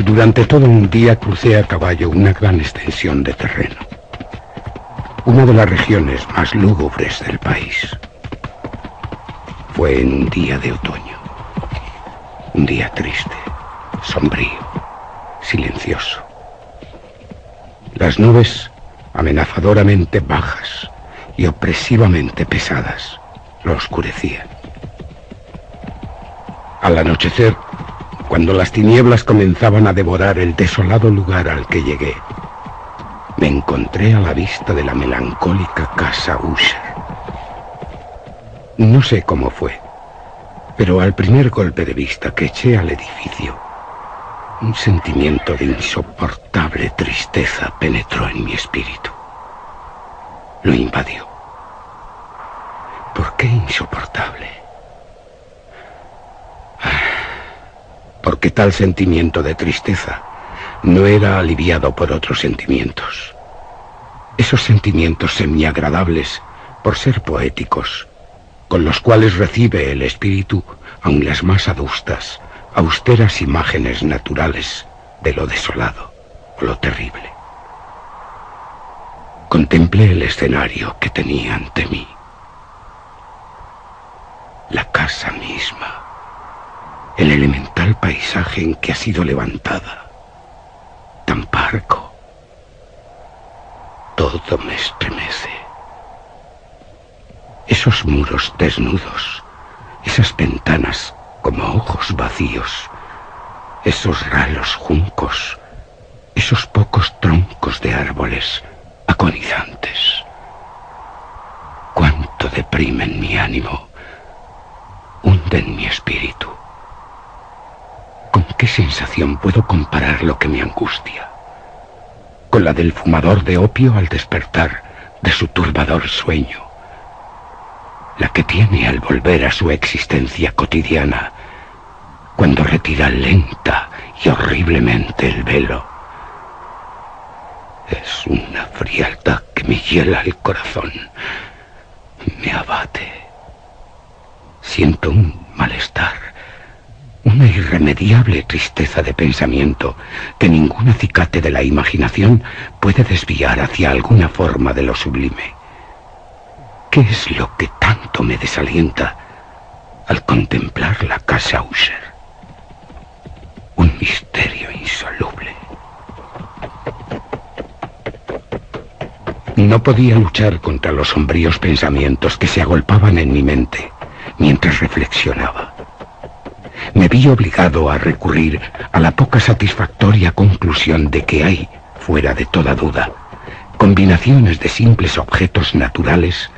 durante todo un día crucé a caballo una gran extensión de terreno. Una de las regiones más lúgubres del país. Fue en un día de otoño. Un día triste, sombrío, silencioso. Las nubes, amenazadoramente bajas y opresivamente pesadas, lo oscurecían. Al anochecer, cuando las tinieblas comenzaban a devorar el desolado lugar al que llegué, me encontré a la vista de la melancólica casa Usher. No sé cómo fue, pero al primer golpe de vista que eché al edificio, un sentimiento de insoportable tristeza penetró en mi espíritu. Lo invadió. ¿Por qué insoportable? Porque tal sentimiento de tristeza no era aliviado por otros sentimientos. Esos sentimientos semiagradables, por ser poéticos, con los cuales recibe el espíritu aun las más adustas, austeras imágenes naturales de lo desolado o lo terrible. Contemplé el escenario que tenía ante mí. La casa misma, el elemental paisaje en que ha sido levantada, tan parco. Todo me estremece. Esos muros desnudos, esas ventanas como ojos vacíos, esos ralos juncos, esos pocos troncos de árboles agonizantes. Cuánto deprimen mi ánimo, hunden mi espíritu. ¿Con qué sensación puedo comparar lo que me angustia? Con la del fumador de opio al despertar de su turbador sueño. La que tiene al volver a su existencia cotidiana, cuando retira lenta y horriblemente el velo. Es una frialdad que me hiela el corazón, me abate. Siento un malestar, una irremediable tristeza de pensamiento que ningún acicate de la imaginación puede desviar hacia alguna forma de lo sublime. ¿Qué es lo que tanto me desalienta al contemplar la casa Usher? Un misterio insoluble. No podía luchar contra los sombríos pensamientos que se agolpaban en mi mente mientras reflexionaba. Me vi obligado a recurrir a la poca satisfactoria conclusión de que hay, fuera de toda duda, combinaciones de simples objetos naturales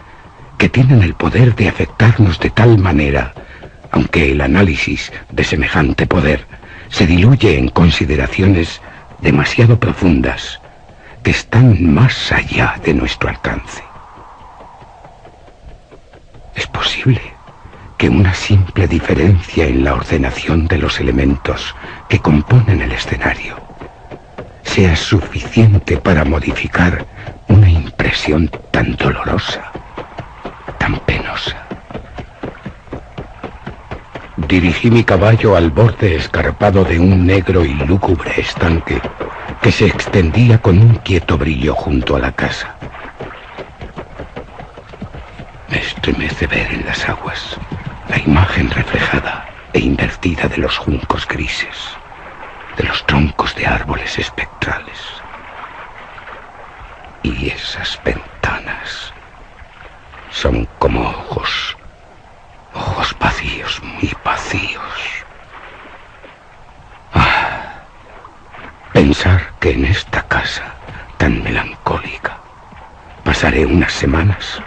que tienen el poder de afectarnos de tal manera, aunque el análisis de semejante poder se diluye en consideraciones demasiado profundas que están más allá de nuestro alcance. ¿Es posible que una simple diferencia en la ordenación de los elementos que componen el escenario sea suficiente para modificar una impresión tan dolorosa, tan penosa? Dirigí mi caballo al borde escarpado de un negro y lúgubre estanque que se extendía con un quieto brillo junto a la casa. Me estremece ver en las aguas la imagen reflejada e invertida de los juncos grises, de los troncos de árboles espectrales. Y esas ventanas son como ojos vacíos, muy vacíos. Pensar que en esta casa tan melancólica pasaré unas semanas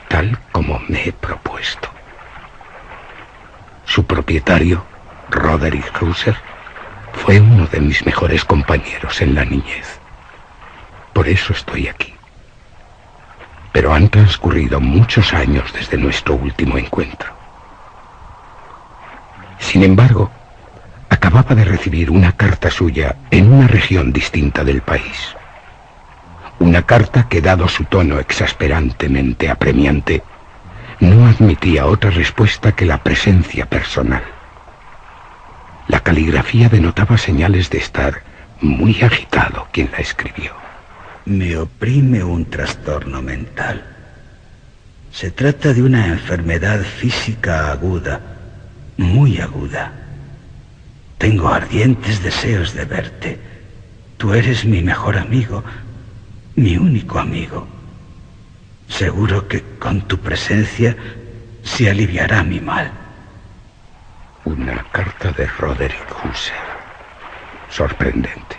tal como me he propuesto. Su propietario, Roderick Usher, fue uno de mis mejores compañeros en la niñez. Por eso estoy aquí. Pero han transcurrido muchos años desde nuestro último encuentro. Sin embargo, acababa de recibir una carta suya en una región distinta del país. Una carta que, dado su tono exasperantemente apremiante, no admitía otra respuesta que la presencia personal. La caligrafía denotaba señales de estar muy agitado quien la escribió. Me oprime un trastorno mental. Se trata de una enfermedad física aguda, muy aguda. Tengo ardientes deseos de verte. Tú eres mi mejor amigo, mi único amigo. Seguro que con tu presencia se aliviará mi mal. Una carta de Roderick Husser. Sorprendente.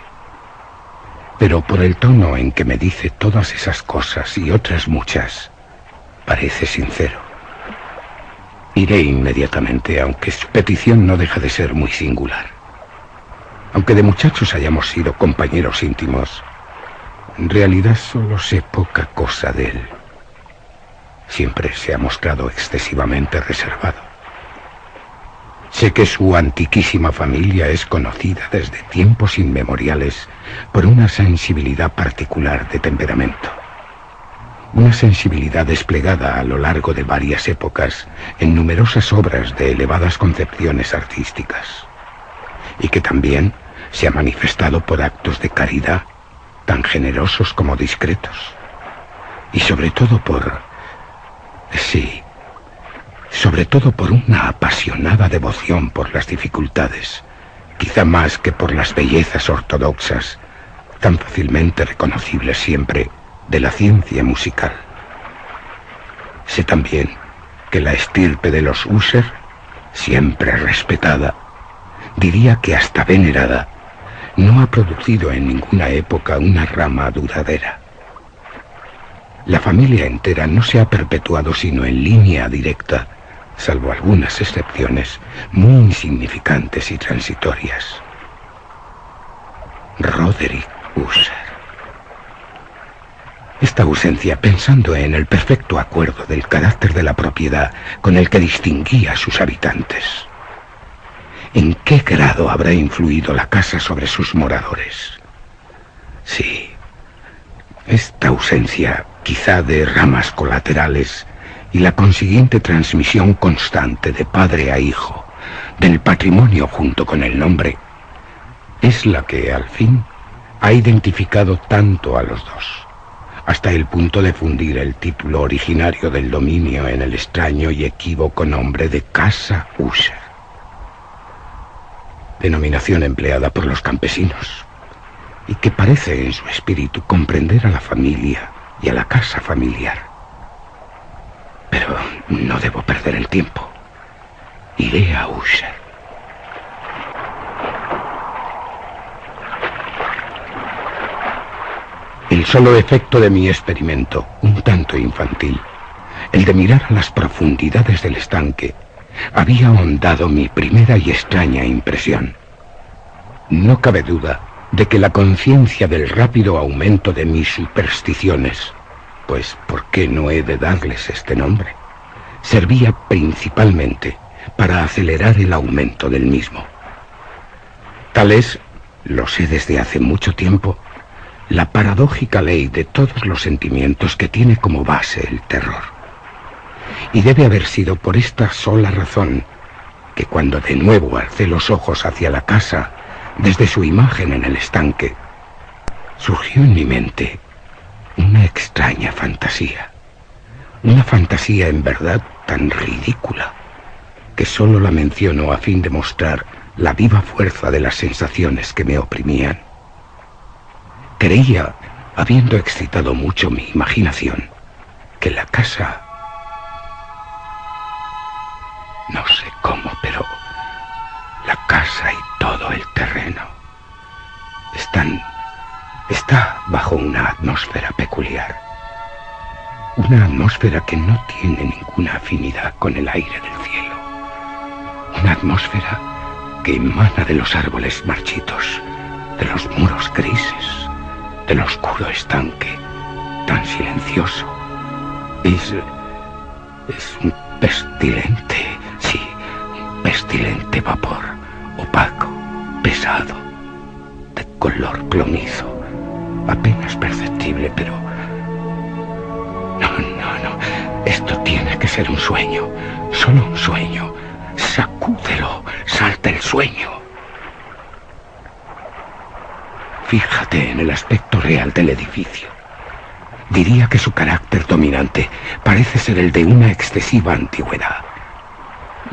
Pero por el tono en que me dice todas esas cosas y otras muchas, parece sincero. Iré inmediatamente, aunque su petición no deja de ser muy singular. Aunque de muchachos hayamos sido compañeros íntimos, en realidad solo sé poca cosa de él. Siempre se ha mostrado excesivamente reservado. Sé que su antiquísima familia es conocida desde tiempos inmemoriales por una sensibilidad particular de temperamento. Una sensibilidad desplegada a lo largo de varias épocas en numerosas obras de elevadas concepciones artísticas. Y que también se ha manifestado por actos de caridad tan generosos como discretos. Y sobre todo por... sí... sobre todo por una apasionada devoción por las dificultades, quizá más que por las bellezas ortodoxas, tan fácilmente reconocibles siempre, de la ciencia musical. Sé también que la estirpe de los Husser, siempre respetada, diría que hasta venerada, no ha producido en ninguna época una rama duradera. La familia entera no se ha perpetuado sino en línea directa, salvo algunas excepciones muy insignificantes y transitorias. Roderick Husser. Esta ausencia, pensando en el perfecto acuerdo del carácter de la propiedad con el que distinguía a sus habitantes. ¿En qué grado habrá influido la casa sobre sus moradores? Sí, esta ausencia, quizá de ramas colaterales, y la consiguiente transmisión constante de padre a hijo, del patrimonio junto con el nombre, es la que, al fin, ha identificado tanto a los dos, hasta el punto de fundir el título originario del dominio en el extraño y equívoco nombre de Casa Husser, denominación empleada por los campesinos, y que parece en su espíritu comprender a la familia y a la casa familiar. Pero no debo perder el tiempo. Iré a Husser. El solo efecto de mi experimento, un tanto infantil, el de mirar a las profundidades del estanque, había ahondado mi primera y extraña impresión. No cabe duda de que la conciencia del rápido aumento de mis supersticiones, pues ¿por qué no he de darles este nombre?, servía principalmente para acelerar el aumento del mismo. Tal es, lo sé desde hace mucho tiempo, la paradójica ley de todos los sentimientos que tiene como base el terror. Y debe haber sido por esta sola razón que cuando de nuevo alcé los ojos hacia la casa, desde su imagen en el estanque, surgió en mi mente una extraña fantasía. Una fantasía en verdad tan ridícula que solo la menciono a fin de mostrar la viva fuerza de las sensaciones que me oprimían. Creía, habiendo excitado mucho mi imaginación, que la casa... no sé cómo, pero la casa y todo el terreno está bajo una atmósfera peculiar. Una atmósfera que no tiene ninguna afinidad con el aire del cielo. Una atmósfera que emana de los árboles marchitos, de los muros grises, del oscuro estanque, tan silencioso. Es un pestilente, sí, un pestilente vapor, opaco, pesado, de color plomizo, apenas perceptible, pero... No, esto tiene que ser un sueño, solo un sueño. Sacúdelo, salta el sueño. Fíjate en el aspecto real del edificio. Diría que su carácter dominante parece ser el de una excesiva antigüedad.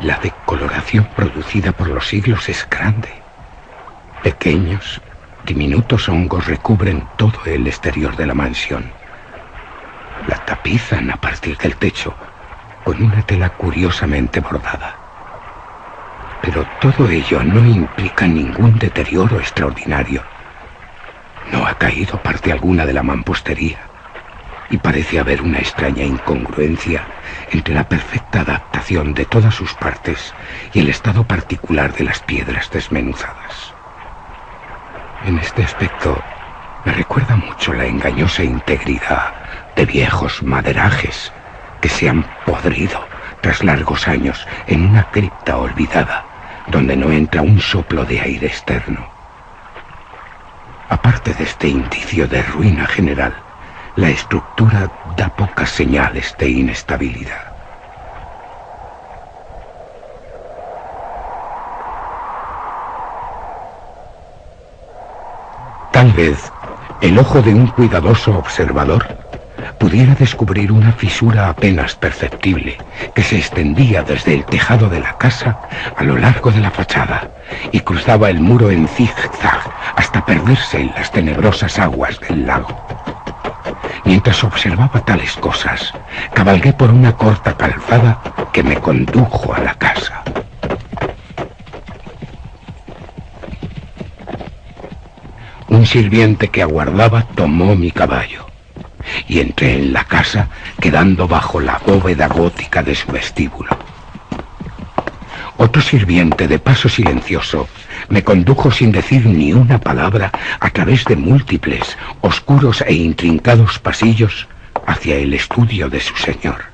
La decoloración producida por los siglos es grande. Pequeños, diminutos hongos recubren todo el exterior de la mansión. La tapizan a partir del techo con una tela curiosamente bordada. Pero todo ello no implica ningún deterioro extraordinario. No ha caído parte alguna de la mampostería y parece haber una extraña incongruencia entre la perfecta adaptación de todas sus partes y el estado particular de las piedras desmenuzadas. En este aspecto me recuerda mucho la engañosa integridad de viejos maderajes que se han podrido tras largos años en una cripta olvidada donde no entra un soplo de aire externo. Aparte de este indicio de ruina general, la estructura da pocas señales de inestabilidad. Tal vez el ojo de un cuidadoso observador pudiera descubrir una fisura apenas perceptible que se extendía desde el tejado de la casa a lo largo de la fachada y cruzaba el muro en zigzag hasta perderse en las tenebrosas aguas del lago. Mientras observaba tales cosas, cabalgué por una corta calzada que me condujo a la casa. Un sirviente que aguardaba tomó mi caballo y entré en la casa quedando bajo la bóveda gótica de su vestíbulo. Otro sirviente de paso silencioso me condujo sin decir ni una palabra a través de múltiples, oscuros e intrincados pasillos hacia el estudio de su señor.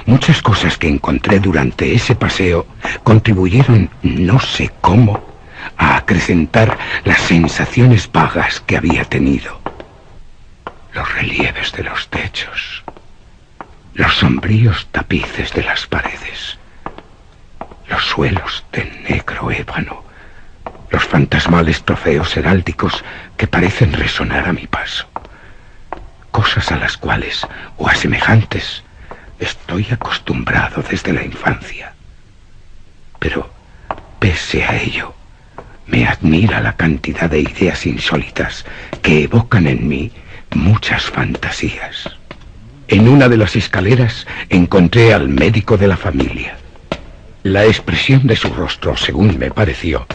Muchas cosas que encontré durante ese paseo contribuyeron, no sé cómo, a acrecentar las sensaciones vagas que había tenido. Los relieves de los techos, los sombríos tapices de las paredes, los suelos de negro ébano, los fantasmales trofeos heráldicos que parecen resonar a mi paso. Cosas a las cuales, o a semejantes, estoy acostumbrado desde la infancia. Pero, pese a ello, me admira la cantidad de ideas insólitas que evocan en mí muchas fantasías. En una de las escaleras encontré al médico de la familia. La expresión de su rostro, según me pareció,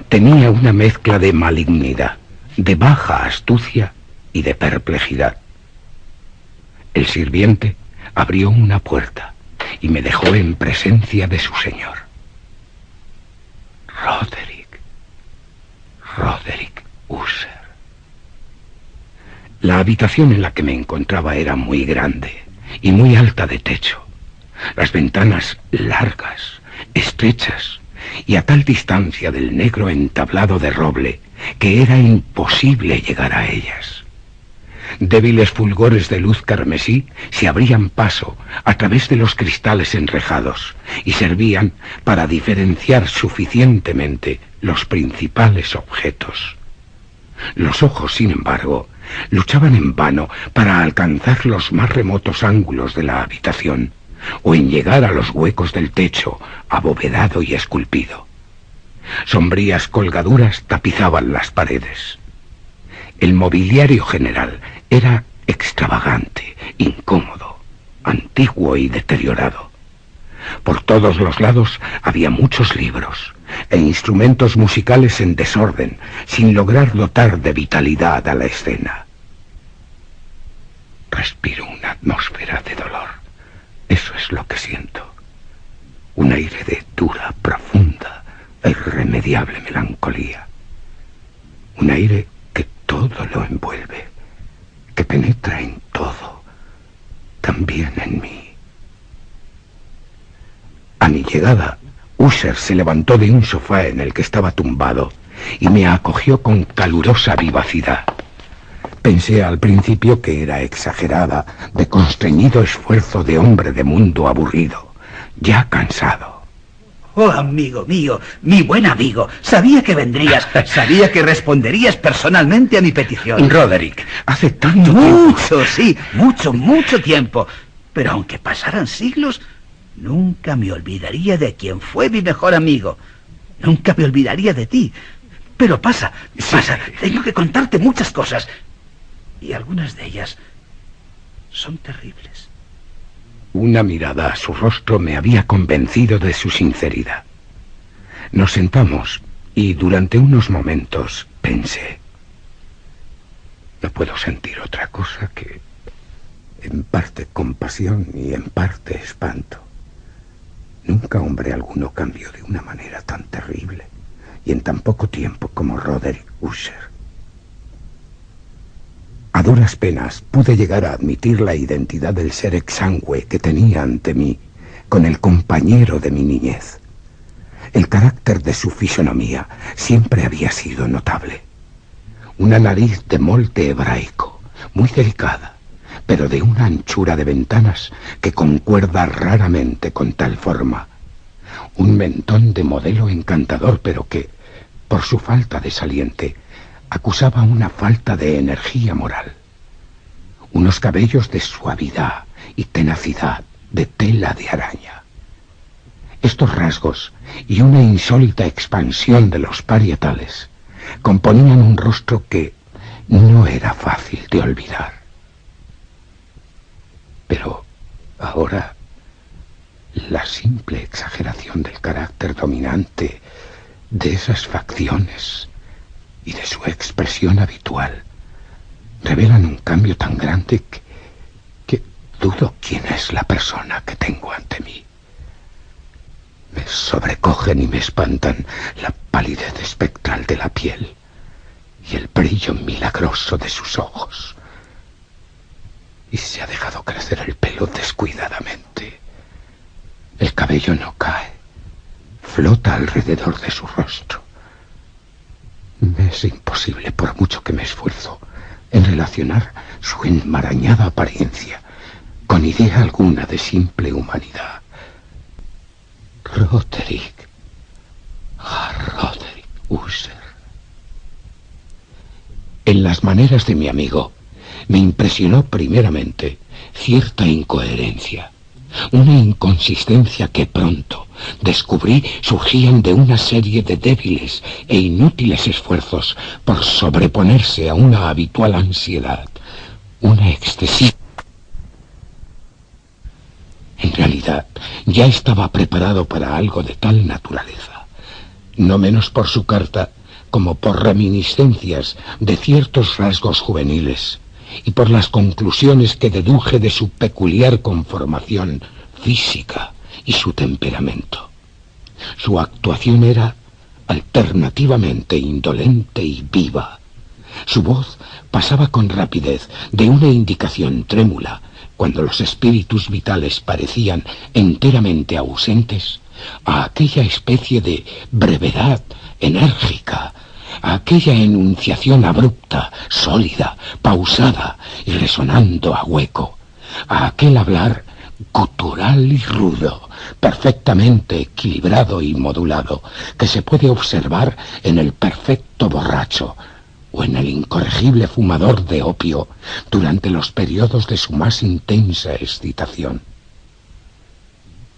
tenía una mezcla de malignidad, de baja astucia y de perplejidad. El sirviente abrió una puerta y me dejó en presencia de su señor. Roderick Usher. La habitación en la que me encontraba era muy grande y muy alta de techo. Las ventanas largas, estrechas y a tal distancia del negro entablado de roble que era imposible llegar a ellas. Débiles fulgores de luz carmesí se abrían paso a través de los cristales enrejados y servían para diferenciar suficientemente los principales objetos. Los ojos, sin embargo, luchaban en vano para alcanzar los más remotos ángulos de la habitación o en llegar a los huecos del techo abovedado y esculpido. Sombrías colgaduras tapizaban las paredes. El mobiliario general era extravagante, incómodo, antiguo y deteriorado. Por todos los lados había muchos libros e instrumentos musicales en desorden, sin lograr dotar de vitalidad a la escena. Respiro una atmósfera de dolor. Eso es lo que siento. Un aire de dura, profunda e irremediable melancolía. Un aire que todo lo envuelve, que penetra en todo, también en mí. A mi llegada, Usher se levantó de un sofá en el que estaba tumbado y me acogió con calurosa vivacidad. Pensé al principio que era exagerada, de constreñido esfuerzo de hombre de mundo aburrido, ya cansado. Oh, amigo mío, mi buen amigo, sabía que vendrías, sabía que responderías personalmente a mi petición. Roderick, hace tanto tiempo. Sí, mucho tiempo. Pero aunque pasaran siglos, nunca me olvidaría de quien fue mi mejor amigo. Nunca me olvidaría de ti. Pero pasa. Tengo que contarte muchas cosas. Y algunas de ellas son terribles. Una mirada a su rostro me había convencido de su sinceridad. Nos sentamos y durante unos momentos pensé: no puedo sentir otra cosa que en parte compasión y en parte espanto. Nunca hombre alguno cambió de una manera tan terrible y en tan poco tiempo como Roderick Usher. A duras penas pude llegar a admitir la identidad del ser exangüe que tenía ante mí con el compañero de mi niñez. El carácter de su fisonomía siempre había sido notable. Una nariz de molde hebraico, muy delicada, pero de una anchura de ventanas que concuerda raramente con tal forma. Un mentón de modelo encantador, pero que, por su falta de saliente, acusaba una falta de energía moral. Unos cabellos de suavidad y tenacidad de tela de araña. Estos rasgos y una insólita expansión de los parietales componían un rostro que no era fácil de olvidar. Pero ahora la simple exageración del carácter dominante de esas facciones y de su expresión habitual revelan un cambio tan grande que dudo quién es la persona que tengo ante mí. Me sobrecogen y me espantan la palidez espectral de la piel y el brillo milagroso de sus ojos. Y se ha dejado crecer el pelo descuidadamente. El cabello no cae, flota alrededor de su rostro. Me es imposible, por mucho que me esfuerzo, en relacionar su enmarañada apariencia con idea alguna de simple humanidad. Roderick Usher. En las maneras de mi amigo me impresionó primeramente cierta incoherencia, una inconsistencia que pronto descubrí surgían de una serie de débiles e inútiles esfuerzos por sobreponerse a una habitual ansiedad, una excesiva. En realidad, ya estaba preparado para algo de tal naturaleza, no menos por su carta como por reminiscencias de ciertos rasgos juveniles y por las conclusiones que deduje de su peculiar conformación física y su temperamento. Su actuación era alternativamente indolente y viva. Su voz pasaba con rapidez de una indicación trémula cuando los espíritus vitales parecían enteramente ausentes, a aquella especie de brevedad enérgica, a aquella enunciación abrupta, sólida, pausada y resonando a hueco, a aquel hablar gutural y rudo, perfectamente equilibrado y modulado, que se puede observar en el perfecto borracho o en el incorregible fumador de opio durante los periodos de su más intensa excitación.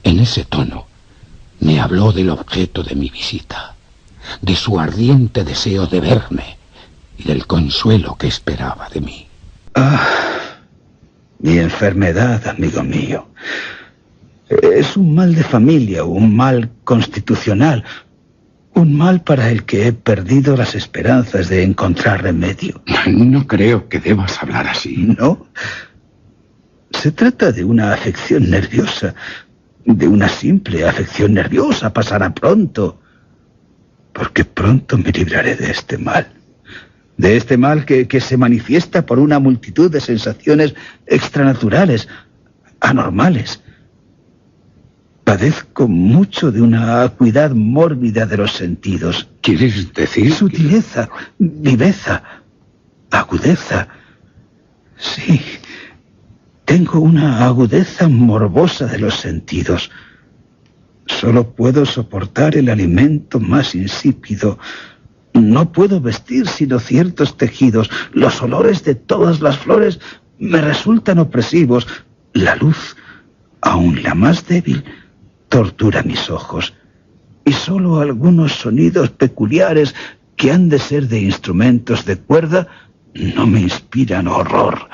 En ese tono me habló del objeto de mi visita, de su ardiente deseo de verme y del consuelo que esperaba de mí. Mi enfermedad, amigo mío, es un mal de familia, un mal constitucional, un mal para el que he perdido las esperanzas de encontrar remedio. No creo que debas hablar así. ¿No? Se trata de una afección nerviosa, de una simple afección nerviosa. Pasará pronto, porque pronto me libraré de este mal. De este mal que se manifiesta por una multitud de sensaciones extranaturales, anormales. Padezco mucho de una acuidad mórbida de los sentidos. ¿Quieres decir? Sutileza, viveza, agudeza. Sí, tengo una agudeza morbosa de los sentidos. Solo puedo soportar el alimento más insípido. No puedo vestir sino ciertos tejidos. Los olores de todas las flores me resultan opresivos. La luz, aun la más débil, tortura mis ojos. Y solo algunos sonidos peculiares que han de ser de instrumentos de cuerda no me inspiran horror.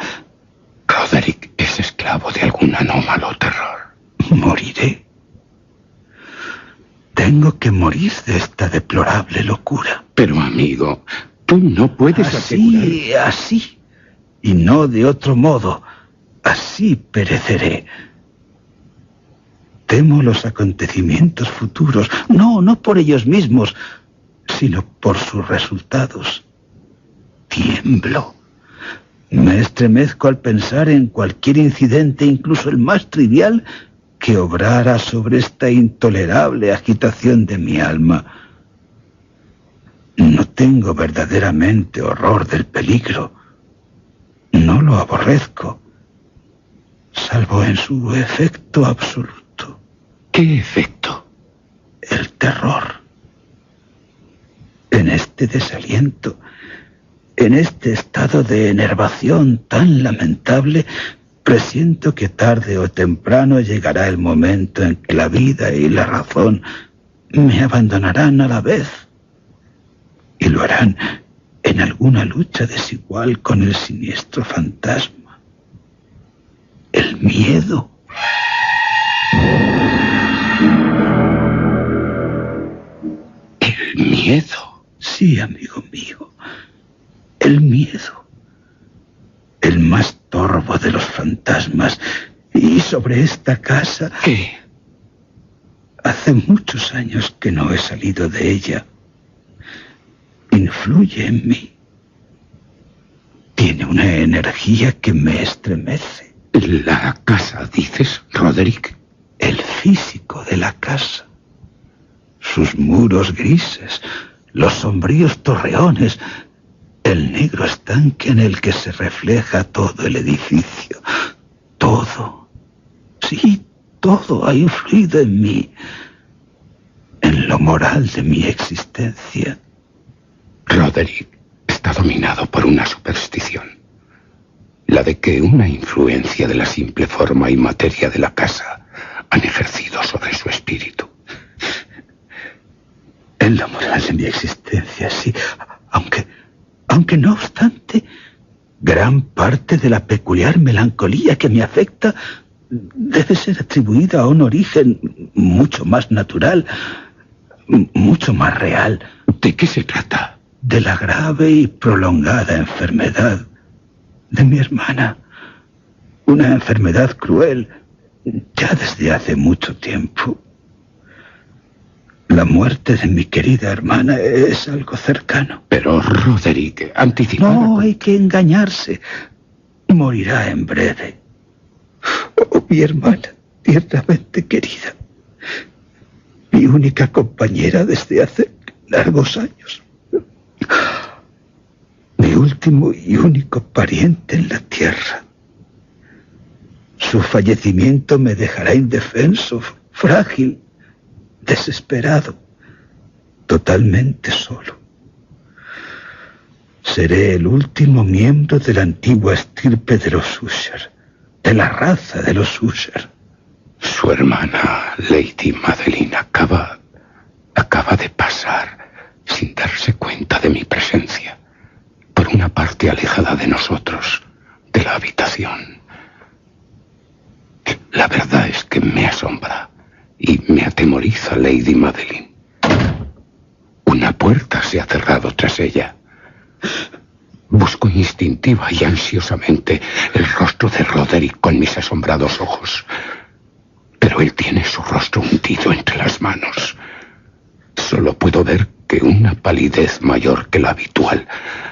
Roderick es esclavo de algún anómalo terror. Moriré. Tengo que morir de esta deplorable locura. Pero, amigo, tú no puedes asegurar... Así, y no de otro modo. Así pereceré. Temo los acontecimientos futuros, no por ellos mismos, sino por sus resultados. Tiemblo. Me estremezco al pensar en cualquier incidente, incluso el más trivial, que obrara sobre esta intolerable agitación de mi alma. No tengo verdaderamente horror del peligro. No lo aborrezco, salvo en su efecto absoluto. ¿Qué efecto? El terror. En este desaliento, en este estado de enervación tan lamentable, presiento que tarde o temprano llegará el momento en que la vida y la razón me abandonarán a la vez. Y lo harán en alguna lucha desigual con el siniestro fantasma. El miedo. ¿El miedo? Sí, amigo mío. El miedo. El más torvo de los fantasmas. Y sobre esta casa... ¿Qué? Hace muchos años que no he salido de ella. Influye en mí. Tiene una energía que me estremece. ¿La casa, dices, Roderick? El físico de la casa. Sus muros grises, los sombríos torreones, el negro estanque en el que se refleja todo el edificio. Todo. Sí, todo ha influido en mí, en lo moral de mi existencia. Roderick está dominado por una superstición. La de que una influencia de la simple forma y materia de la casa han ejercido sobre su espíritu. En lo moral de mi existencia, sí. Aunque no obstante, gran parte de la peculiar melancolía que me afecta debe ser atribuida a un origen mucho más natural, mucho más real. ¿De qué se trata? De la grave y prolongada enfermedad de mi hermana. Una enfermedad cruel, ya desde hace mucho tiempo. La muerte de mi querida hermana es algo cercano. Pero, Roderick, anticipado... No hay que engañarse. Morirá en breve. Oh, mi hermana, tiernamente querida. Mi única compañera desde hace largos años. Mi último y único pariente en la tierra. Su fallecimiento me dejará indefenso, frágil, desesperado, totalmente solo. Seré el último miembro de la antigua estirpe de los Usher, de la raza de los Usher. Su hermana, Lady Madeline, acaba de pasar sin darse cuenta de mi presencia, por una parte alejada de nosotros, de la habitación. La verdad es que me asombra y me atemoriza Lady Madeline. Una puerta se ha cerrado tras ella. Busco instintiva y ansiosamente el rostro de Roderick con mis asombrados ojos. Pero él tiene su rostro hundido entre las manos. Solo puedo ver que una palidez mayor que la habitual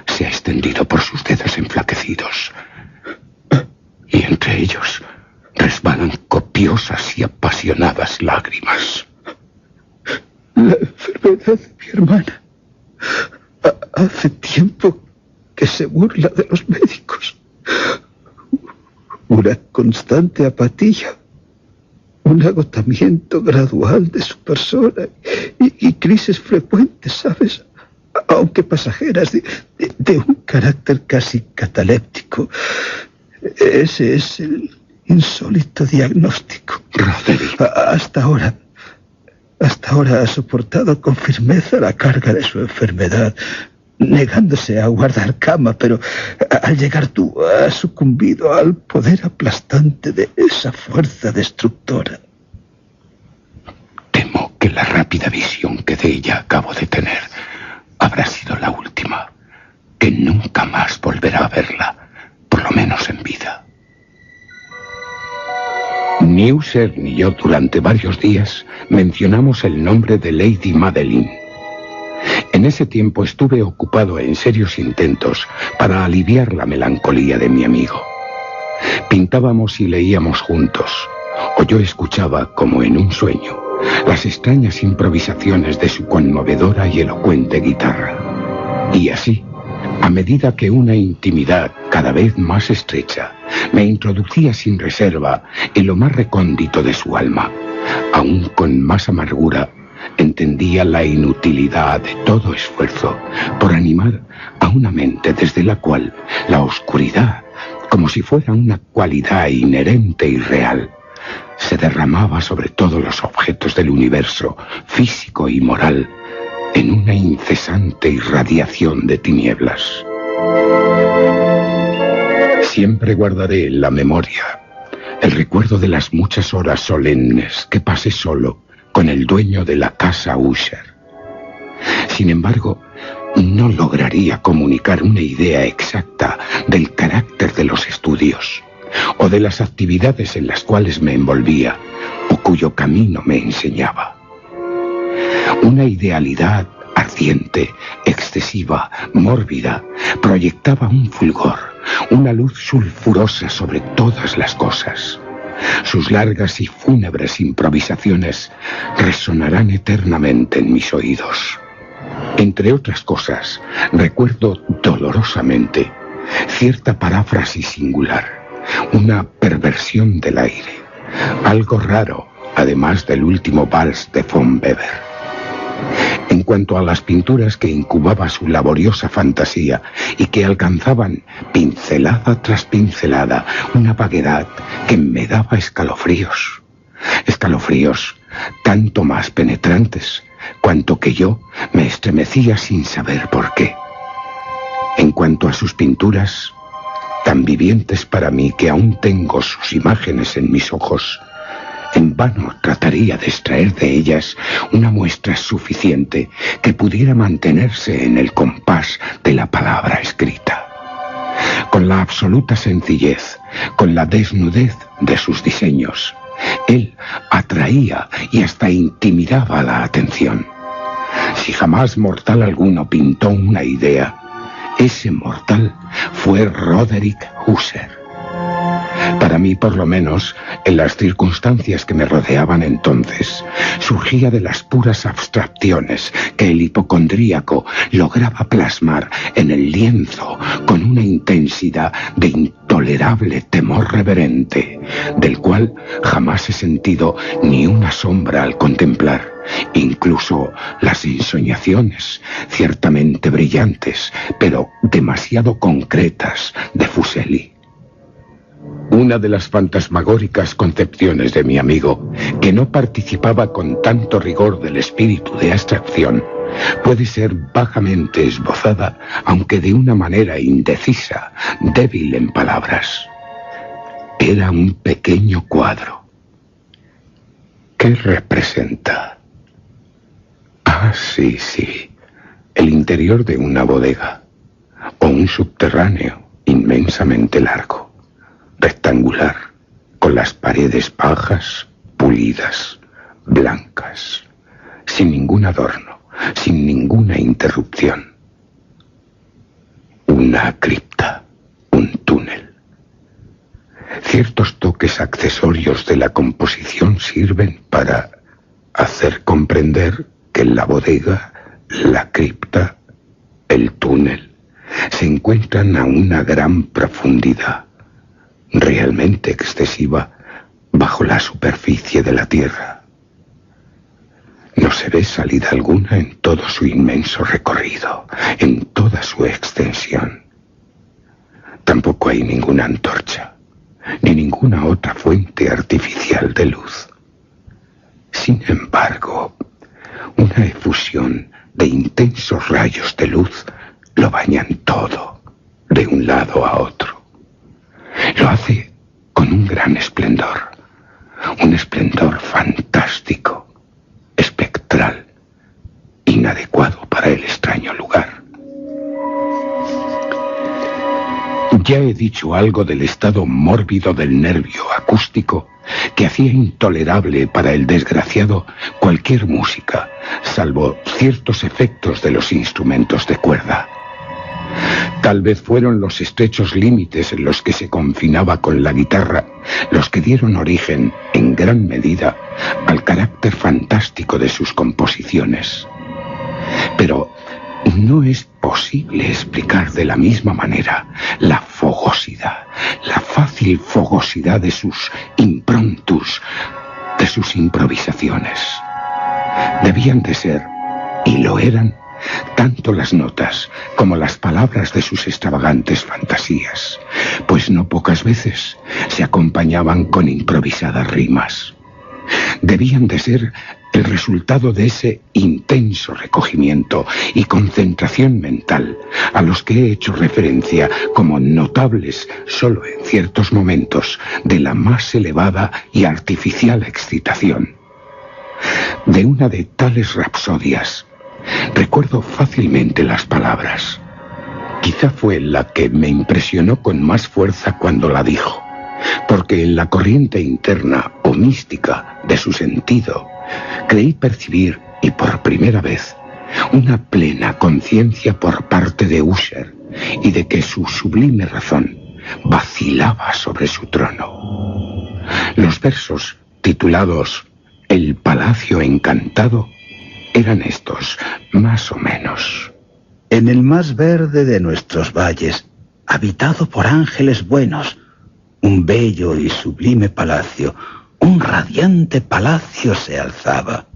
se ha extendido por sus dedos enflaquecidos. Y entre ellos resbalan copiosas y apasionadas lágrimas. La enfermedad de mi hermana. Hace tiempo que se burla de los médicos. Una constante apatía. un agotamiento gradual de su persona y crisis frecuentes, ¿sabes? Aunque pasajeras, de un carácter casi cataléptico. Ese es el insólito diagnóstico. Roderick. Hasta ahora ha soportado con firmeza la carga de su enfermedad, negándose a guardar cama, pero al llegar tú has sucumbido al poder aplastante de esa fuerza destructora. Temo que la rápida visión que de ella acabo de tener habrá sido la última, que nunca más volverá a verla, por lo menos en vida. Ni Ussher ni yo durante varios días mencionamos el nombre de Lady Madeline. En ese tiempo estuve ocupado en serios intentos para aliviar la melancolía de mi amigo. Pintábamos y leíamos juntos, o yo escuchaba, como en un sueño, las extrañas improvisaciones de su conmovedora y elocuente guitarra. Y así, a medida que una intimidad cada vez más estrecha me introducía sin reserva en lo más recóndito de su alma, aún con más amargura, entendía la inutilidad de todo esfuerzo por animar a una mente desde la cual la oscuridad, como si fuera una cualidad inherente y real, se derramaba sobre todos los objetos del universo físico y moral en una incesante irradiación de tinieblas. Siempre guardaré en la memoria el recuerdo de las muchas horas solemnes que pasé solo con el dueño de la casa Ussher. Sin embargo, no lograría comunicar una idea exacta del carácter de los estudios, o de las actividades en las cuales me envolvía, o cuyo camino me enseñaba. Una idealidad ardiente, excesiva, mórbida, proyectaba un fulgor, una luz sulfurosa sobre todas las cosas. Sus largas y fúnebres improvisaciones resonarán eternamente en mis oídos. Entre otras cosas, recuerdo dolorosamente cierta paráfrasis singular, una perversión del aire, algo raro, además del último vals de von Weber. En cuanto a las pinturas que incubaba su laboriosa fantasía y que alcanzaban, pincelada tras pincelada, una vaguedad que me daba escalofríos. Escalofríos tanto más penetrantes, cuanto que yo me estremecía sin saber por qué. En cuanto a sus pinturas, tan vivientes para mí que aún tengo sus imágenes en mis ojos, en vano trataría de extraer de ellas una muestra suficiente que pudiera mantenerse en el compás de la palabra escrita. Con la absoluta sencillez, con la desnudez de sus diseños, él atraía y hasta intimidaba la atención. Si jamás mortal alguno pintó una idea, ese mortal fue Roderick Ussher. Para mí, por lo menos, en las circunstancias que me rodeaban entonces, surgía de las puras abstracciones que el hipocondríaco lograba plasmar en el lienzo con una intensidad de intolerable temor reverente, del cual jamás he sentido ni una sombra al contemplar, incluso las ensoñaciones, ciertamente brillantes, pero demasiado concretas, de Fuseli. Una de las fantasmagóricas concepciones de mi amigo, que no participaba con tanto rigor del espíritu de abstracción, puede ser vagamente esbozada, aunque de una manera indecisa, débil en palabras. Era un pequeño cuadro. ¿Qué representa? Ah, sí, el interior de una bodega, o un subterráneo inmensamente largo, rectangular, con las paredes bajas, pulidas, blancas, sin ningún adorno, sin ninguna interrupción. Una cripta, un túnel. Ciertos toques accesorios de la composición sirven para hacer comprender que la bodega, la cripta, el túnel, se encuentran a una gran profundidad, realmente excesiva, bajo la superficie de la tierra. No se ve salida alguna en todo su inmenso recorrido, en toda su extensión. Tampoco hay ninguna antorcha, ni ninguna otra fuente artificial de luz. Sin embargo, una efusión de intensos rayos de luz lo bañan todo, de un lado a otro. Lo hace con un gran esplendor, un esplendor fantástico, espectral, inadecuado para el extraño lugar. Ya he dicho algo del estado mórbido del nervio acústico que hacía intolerable para el desgraciado cualquier música, salvo ciertos efectos de los instrumentos de cuerda. Tal vez fueron los estrechos límites en los que se confinaba con la guitarra los que dieron origen, en gran medida, al carácter fantástico de sus composiciones. Pero no es posible explicar de la misma manera la fogosidad, la fácil fogosidad de sus improntus, de sus improvisaciones. Debían de ser, y lo eran, tanto las notas como las palabras de sus extravagantes fantasías, pues no pocas veces se acompañaban con improvisadas rimas. Debían de ser el resultado de ese intenso recogimiento y concentración mental a los que he hecho referencia como notables solo en ciertos momentos de la más elevada y artificial excitación. De una de tales rapsodias recuerdo fácilmente las palabras. Quizá fue la que me impresionó con más fuerza cuando la dijo, porque en la corriente interna o mística de su sentido creí percibir, y por primera vez, una plena conciencia por parte de Usher y de que su sublime razón vacilaba sobre su trono. Los versos titulados El Palacio Encantado eran estos, más o menos. En el más verde de nuestros valles, habitado por ángeles buenos, un bello y sublime palacio, un radiante palacio se alzaba.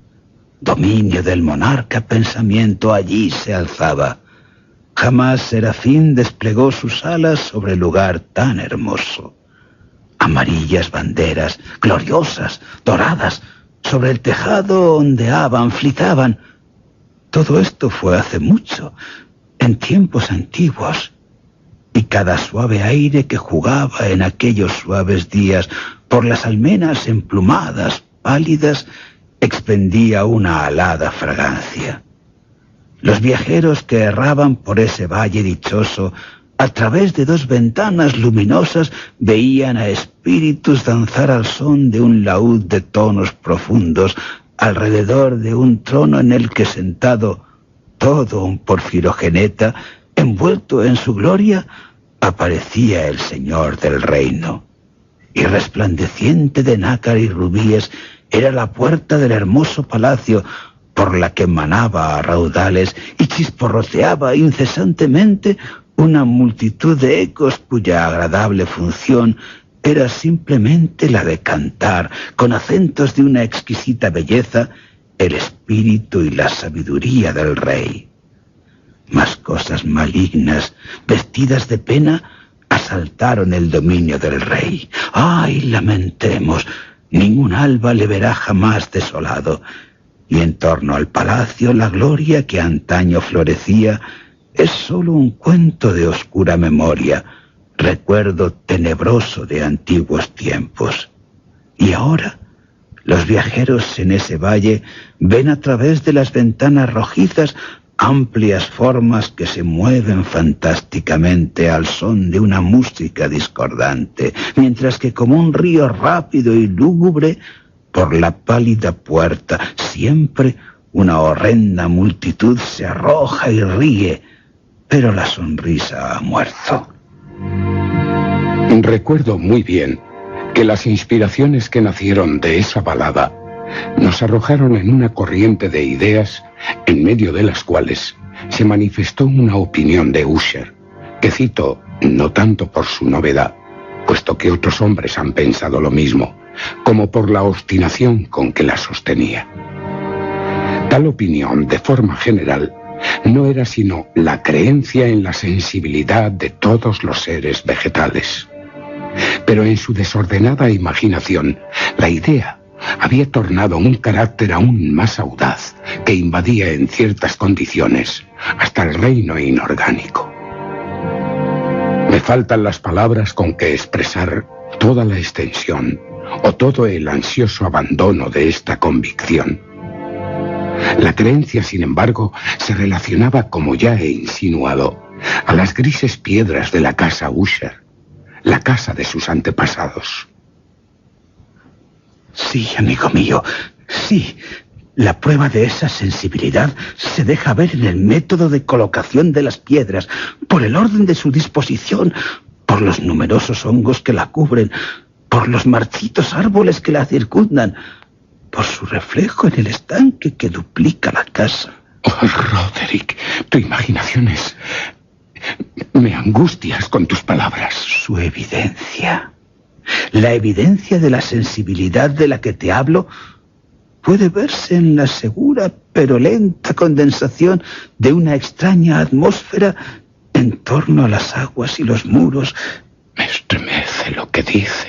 Dominio del monarca pensamiento allí se alzaba. Jamás Serafín desplegó sus alas sobre lugar tan hermoso. Amarillas banderas, gloriosas, doradas, sobre el tejado ondeaban, flitaban. Todo esto fue hace mucho, en tiempos antiguos. Y cada suave aire que jugaba en aquellos suaves días por las almenas emplumadas, pálidas, expendía una alada fragancia. Los viajeros que erraban por ese valle dichoso, a través de dos ventanas luminosas, veían a espíritus danzar al son de un laúd de tonos profundos, alrededor de un trono en el que sentado, todo un porfirogeneta, envuelto en su gloria, aparecía el señor del reino. Y resplandeciente de nácar y rubíes era la puerta del hermoso palacio, por la que manaba a raudales y chisporroteaba incesantemente una multitud de ecos cuya agradable función era simplemente la de cantar, con acentos de una exquisita belleza, el espíritu y la sabiduría del rey. Mas cosas malignas, vestidas de pena, asaltaron el dominio del rey. ¡Ay, lamentemos! Ningún alba le verá jamás desolado. Y en torno al palacio la gloria que antaño florecía es solo un cuento de oscura memoria, recuerdo tenebroso de antiguos tiempos. Y ahora los viajeros en ese valle ven a través de las ventanas rojizas amplias formas que se mueven fantásticamente al son de una música discordante, mientras que como un río rápido y lúgubre, por la pálida puerta, siempre una horrenda multitud se arroja y ríe, pero la sonrisa ha muerto. Recuerdo muy bien que las inspiraciones que nacieron de esa balada nos arrojaron en una corriente de ideas en medio de las cuales se manifestó una opinión de Usher, que cito no tanto por su novedad, puesto que otros hombres han pensado lo mismo, como por la obstinación con que la sostenía. Tal opinión, de forma general, no era sino la creencia en la sensibilidad de todos los seres vegetales. Pero en su desordenada imaginación, la idea había tornado un carácter aún más audaz que invadía en ciertas condiciones hasta el reino inorgánico. Me faltan las palabras con que expresar toda la extensión o todo el ansioso abandono de esta convicción. La creencia, sin embargo, se relacionaba, como ya he insinuado, a las grises piedras de la casa Usher, la casa de sus antepasados. Sí, amigo mío, sí. La prueba de esa sensibilidad se deja ver en el método de colocación de las piedras, por el orden de su disposición, por los numerosos hongos que la cubren, por los marchitos árboles que la circundan, por su reflejo en el estanque que duplica la casa. Oh, Roderick, tu imaginación es... Me angustias con tus palabras. Su evidencia, la evidencia de la sensibilidad de la que te hablo, puede verse en la segura pero lenta condensación de una extraña atmósfera en torno a las aguas y los muros. Me estremece lo que dice.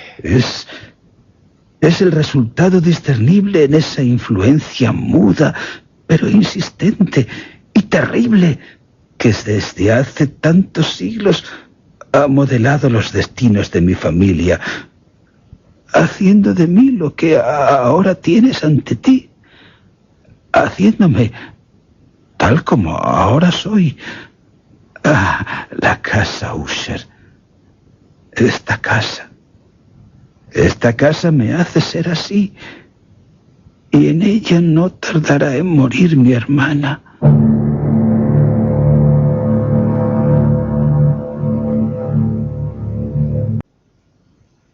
Es el resultado discernible en esa influencia muda, pero insistente y terrible, que desde hace tantos siglos ha modelado los destinos de mi familia, haciendo de mí lo que ahora tienes ante ti, haciéndome tal como ahora soy. La casa Usher. Esta casa me hace ser así, y en ella no tardará en morir mi hermana.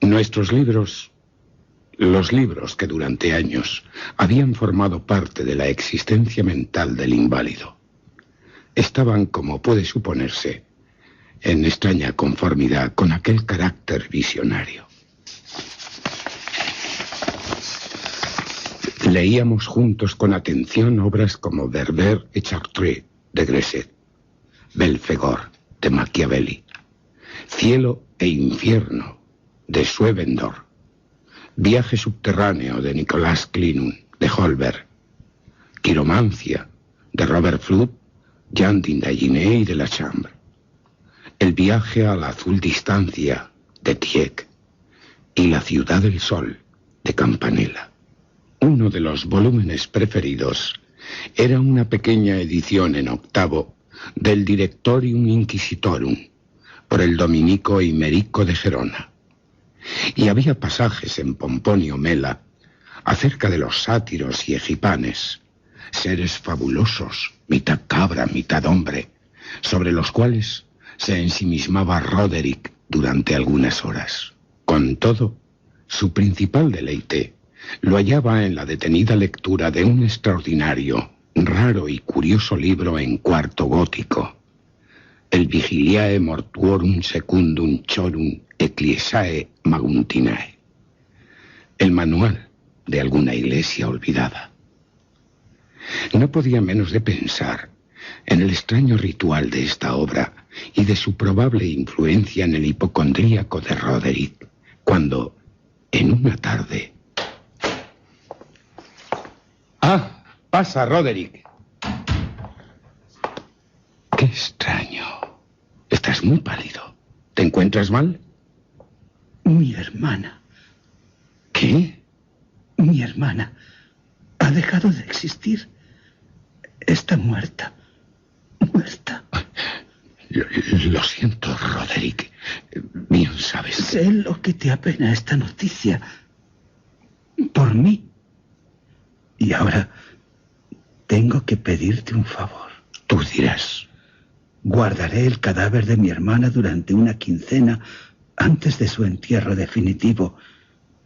Nuestros libros, los libros que durante años habían formado parte de la existencia mental del inválido, estaban, como puede suponerse, en extraña conformidad con aquel carácter visionario. Leíamos juntos con atención obras como Berber et Chartres, de Gresset, Belphegor, de Machiavelli, Cielo e Infierno, de Swevenor, Viaje subterráneo, de Nicolas Clinun, de Holberg, Quiromancia, de Robert Fludd, Jean d'Indaginé y de la Chambre, El viaje a la azul distancia, de Tieck, y La ciudad del sol, de Campanella. Uno de los volúmenes preferidos era una pequeña edición en octavo del Directorium Inquisitorum, por el dominico Imerico de Gerona. Y había pasajes en Pomponio Mela acerca de los sátiros y egipanes, seres fabulosos, mitad cabra, mitad hombre, sobre los cuales se ensimismaba Roderick durante algunas horas. Con todo, su principal deleite lo hallaba en la detenida lectura de un extraordinario, raro y curioso libro en cuarto gótico, el Vigiliae Mortuorum Secundum Chorum Ecclesiae Maguntinae, el manual de alguna iglesia olvidada. No podía menos de pensar en el extraño ritual de esta obra y de su probable influencia en el hipocondríaco de Roderick, cuando, en una tarde... ¡Ah! ¡Pasa, Roderick! ¡Qué extraño! Estás muy pálido. ¿Te encuentras mal? Mi hermana. ¿Qué? Mi hermana ha dejado de existir. Está muerta. Muerta. Lo siento, Roderick. Bien sabes. Sé lo que te apena esta noticia. Por mí. Y ahora tengo que pedirte un favor. Tú dirás. Guardaré el cadáver de mi hermana durante una quincena antes de su entierro definitivo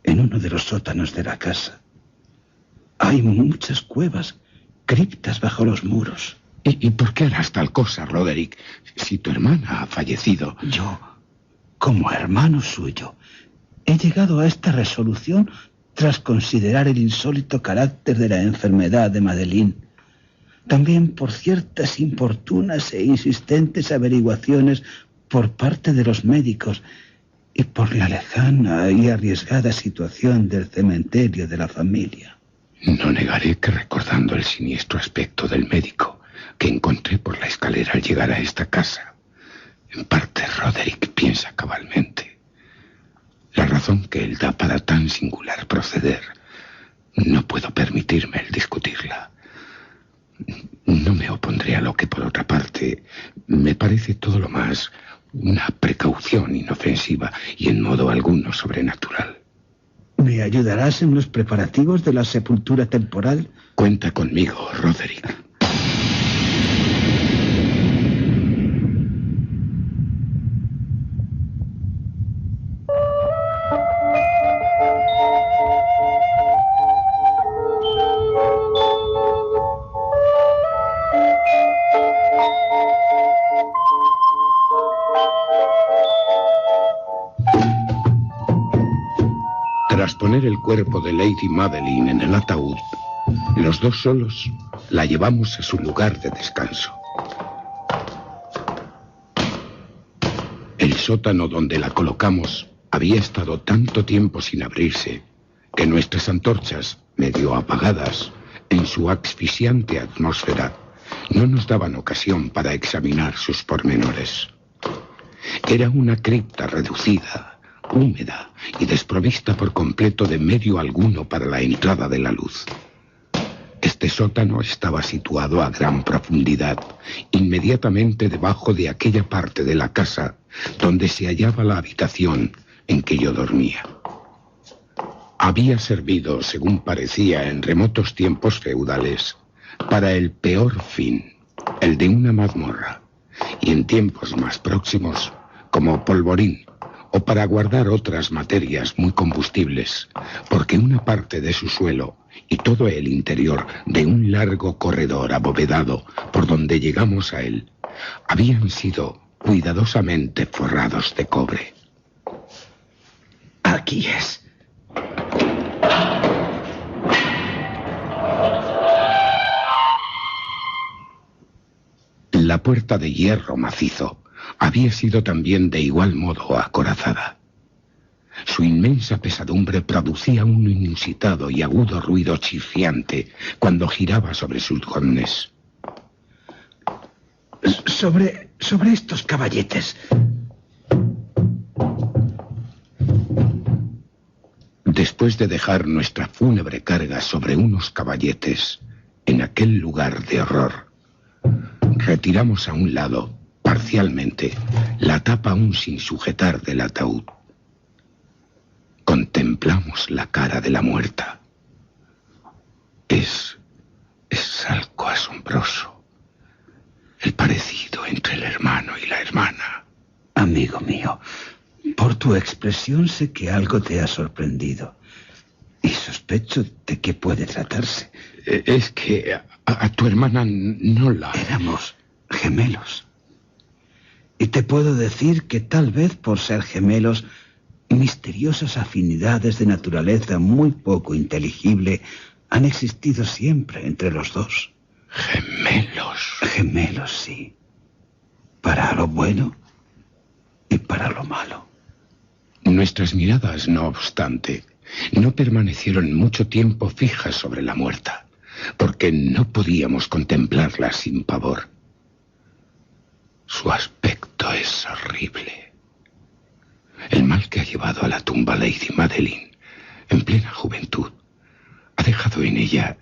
en uno de los sótanos de la casa. Hay muchas cuevas, criptas bajo los muros. ¿Y por qué harás tal cosa, Roderick, si tu hermana ha fallecido? Yo, como hermano suyo, he llegado a esta resolución tras considerar el insólito carácter de la enfermedad de Madeleine, también por ciertas importunas e insistentes averiguaciones por parte de los médicos y por la lejana y arriesgada situación del cementerio de la familia. No negaré que recordando el siniestro aspecto del médico que encontré por la escalera al llegar a esta casa, en parte Roderick piensa cabalmente. La razón que él da para tan singular proceder, no puedo permitirme el discutirla. No me opondré a lo que, por otra parte, me parece todo lo más una precaución inofensiva y en modo alguno sobrenatural. ¿Me ayudarás en los preparativos de la sepultura temporal? Cuenta conmigo, Roderick. Tras poner el cuerpo de Lady Madeleine en el ataúd, los dos solos la llevamos a su lugar de descanso. El sótano donde la colocamos había estado tanto tiempo sin abrirse que nuestras antorchas, medio apagadas en su asfixiante atmósfera, no nos daban ocasión para examinar sus pormenores. Era una cripta reducida, húmeda y desprovista por completo de medio alguno para la entrada de la luz. Este sótano estaba situado a gran profundidad, inmediatamente debajo de aquella parte de la casa donde se hallaba la habitación en que yo dormía. Había servido, según parecía en remotos tiempos feudales, para el peor fin, el de una mazmorra, y en tiempos más próximos, como polvorín, o para guardar otras materias muy combustibles, porque una parte de su suelo y todo el interior de un largo corredor abovedado por donde llegamos a él habían sido cuidadosamente forrados de cobre. Aquí es. La puerta de hierro macizo había sido también de igual modo acorazada. Su inmensa pesadumbre producía un inusitado y agudo ruido chirriante cuando giraba sobre sus goznes. Sobre estos caballetes. Después de dejar nuestra fúnebre carga sobre unos caballetes, en aquel lugar de horror, retiramos a un lado, parcialmente, la tapa aún sin sujetar del ataúd. Contemplamos la cara de la muerta. Es algo asombroso. El parecido entre el hermano y la hermana. Amigo mío, por tu expresión sé que algo te ha sorprendido. Y sospecho de qué puede tratarse. Es que a tu hermana no la... Éramos gemelos. Y te puedo decir que tal vez por ser gemelos, misteriosas afinidades de naturaleza muy poco inteligible han existido siempre entre los dos. Gemelos. Gemelos, sí. Para lo bueno y para lo malo. Nuestras miradas, no obstante, no permanecieron mucho tiempo fijas sobre la muerta, porque no podíamos contemplarla sin pavor. Su aspecto es horrible. El mal que ha llevado a la tumba Lady Madeleine, en plena juventud, ha dejado en ella,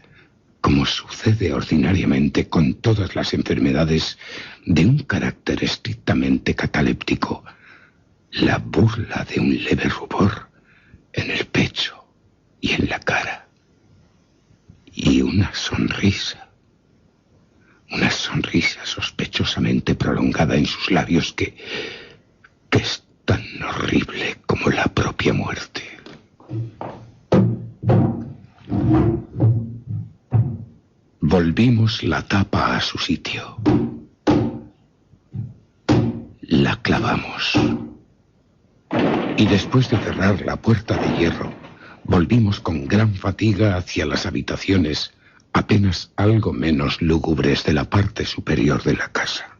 como sucede ordinariamente con todas las enfermedades de un carácter estrictamente cataléptico, la burla de un leve rubor en el pecho y en la cara, y una sonrisa sospechosamente prolongada en sus labios que es tan horrible como la propia muerte. Volvimos la tapa a su sitio. La clavamos. Y después de cerrar la puerta de hierro, Volvimos con gran fatiga hacia las habitaciones apenas algo menos lúgubres de la parte superior de la casa.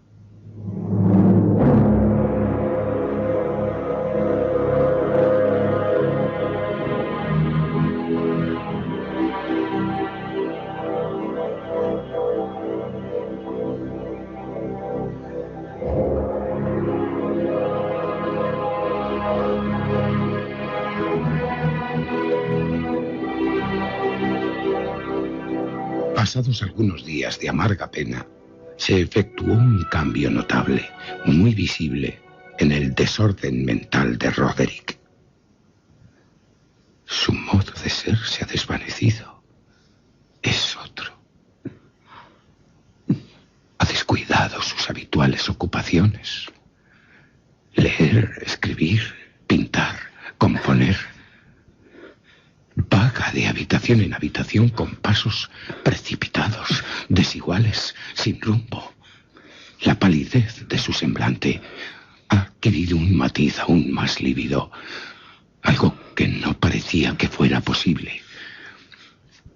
Pasados algunos días de amarga pena, se efectuó un cambio notable, muy visible, en el desorden mental de Roderick. Su modo de ser se ha desvanecido. Es otro. Ha descuidado sus habituales ocupaciones. Leer, escribir, pintar, componer. Vaga de habitación en habitación con pasos precipitados, desiguales, sin rumbo. La palidez de su semblante ha adquirido un matiz aún más lívido, algo que no parecía que fuera posible.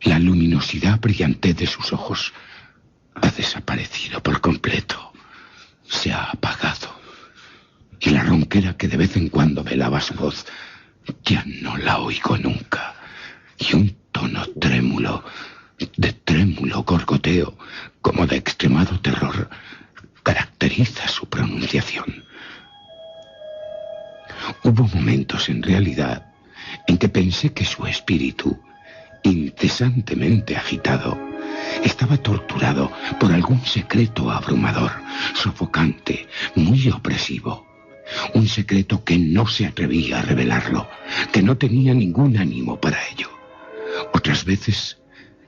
La luminosidad brillante de sus ojos ha desaparecido por completo, se ha apagado, y la ronquera que de vez en cuando velaba su voz ya no la oigo nunca. Y un tono trémulo, de trémulo gorgoteo, como de extremado terror, caracteriza su pronunciación. Hubo momentos, en realidad, en que pensé que su espíritu, incesantemente agitado, estaba torturado por algún secreto abrumador, sofocante, muy opresivo. Un secreto que no se atrevía a revelarlo, que no tenía ningún ánimo para ello. Otras veces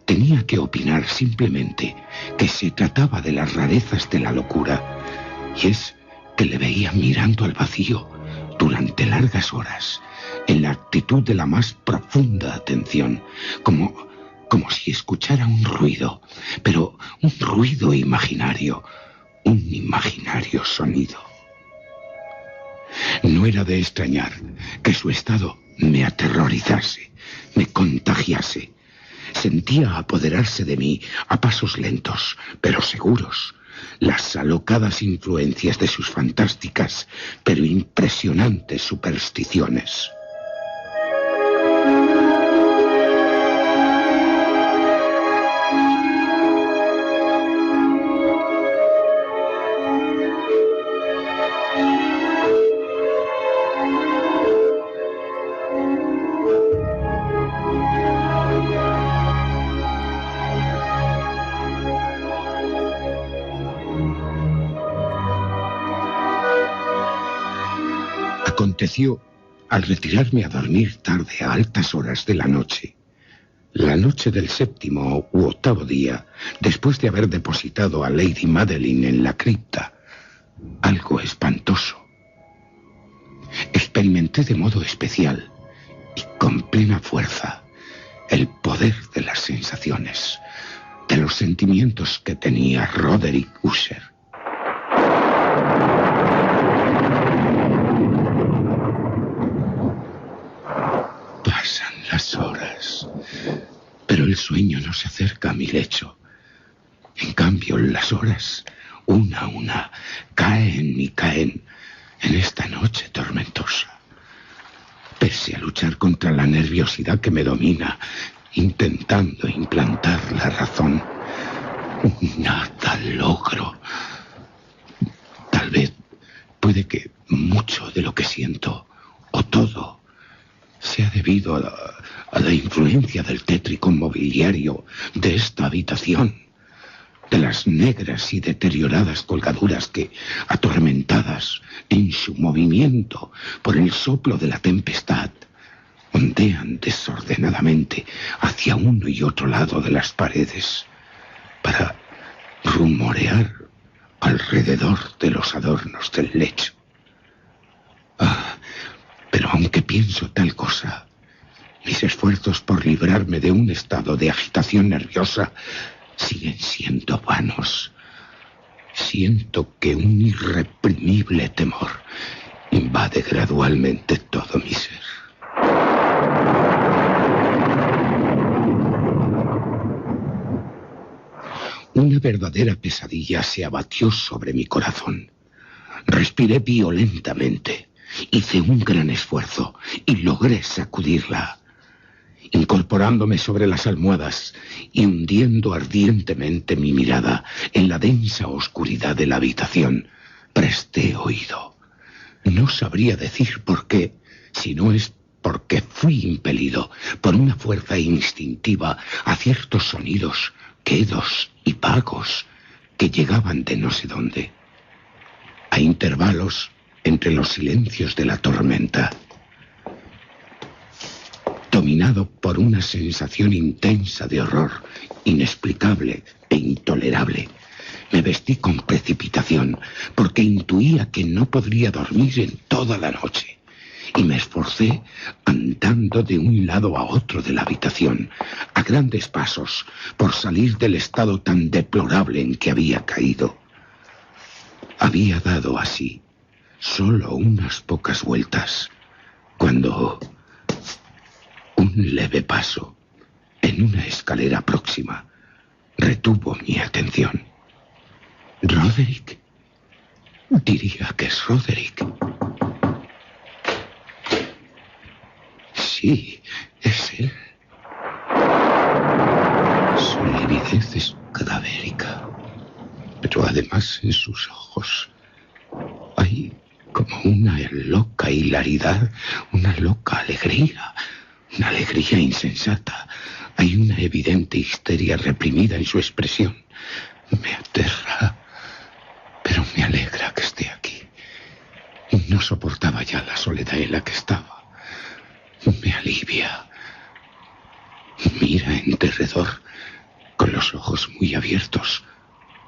tenía que opinar simplemente que se trataba de las rarezas de la locura, y es que le veía mirando al vacío durante largas horas, en la actitud de la más profunda atención, como si escuchara un ruido, pero un ruido imaginario, un imaginario sonido. No era de extrañar que su estado me aterrorizase, me contagiase. Sentía apoderarse de mí a pasos lentos, pero seguros, las alocadas influencias de sus fantásticas, pero impresionantes supersticiones. Aconteció al retirarme a dormir tarde a altas horas de la noche del 7º u 8º día, después de haber depositado a Lady Madeline en la cripta, algo espantoso. Experimenté de modo especial y con plena fuerza el poder de las sensaciones, de los sentimientos que tenía Roderick Usher. Pasan las horas, pero el sueño no se acerca a mi lecho. En cambio, las horas, una a una, caen y caen en esta noche tormentosa. Pese a luchar contra la nerviosidad que me domina, intentando implantar la razón, nada logro. Tal vez, puede que mucho de lo que siento, o todo, sea debido a la influencia del tétrico mobiliario de esta habitación, de las negras y deterioradas colgaduras que, atormentadas en su movimiento por el soplo de la tempestad, ondean desordenadamente hacia uno y otro lado de las paredes para rumorear alrededor de los adornos del lecho. Pero aunque pienso tal cosa, mis esfuerzos por librarme de un estado de agitación nerviosa siguen siendo vanos. Siento que un irreprimible temor invade gradualmente todo mi ser. verdadera pesadilla se abatió sobre mi corazón. Respiré violentamente, hice un gran esfuerzo y logré sacudirla. Incorporándome sobre las almohadas y hundiendo ardientemente mi mirada en la densa oscuridad de la habitación, presté oído. No sabría decir por qué, si no es porque fui impelido por una fuerza instintiva a ciertos sonidos quedos y vagos que llegaban de no sé dónde. A intervalos, entre los silencios de la tormenta, dominado por una sensación intensa de horror, inexplicable e intolerable, me vestí con precipitación, porque intuía que no podría dormir en toda la noche, y me esforcé andando de un lado a otro de la habitación, a grandes pasos, por salir del estado tan deplorable en que había caído. Había dado así solo unas pocas vueltas, cuando un leve paso en una escalera próxima retuvo mi atención. ¿Roderick? Diría que es Roderick. Sí, es él. Su lividez es cadavérica, pero además en sus ojos hay como una loca hilaridad, una loca alegría, una alegría insensata. Hay una evidente histeria reprimida en su expresión. Me aterra, pero me alegra que esté aquí. No soportaba ya la soledad en la que estaba. Me alivia. Mira en derredor, con los ojos muy abiertos,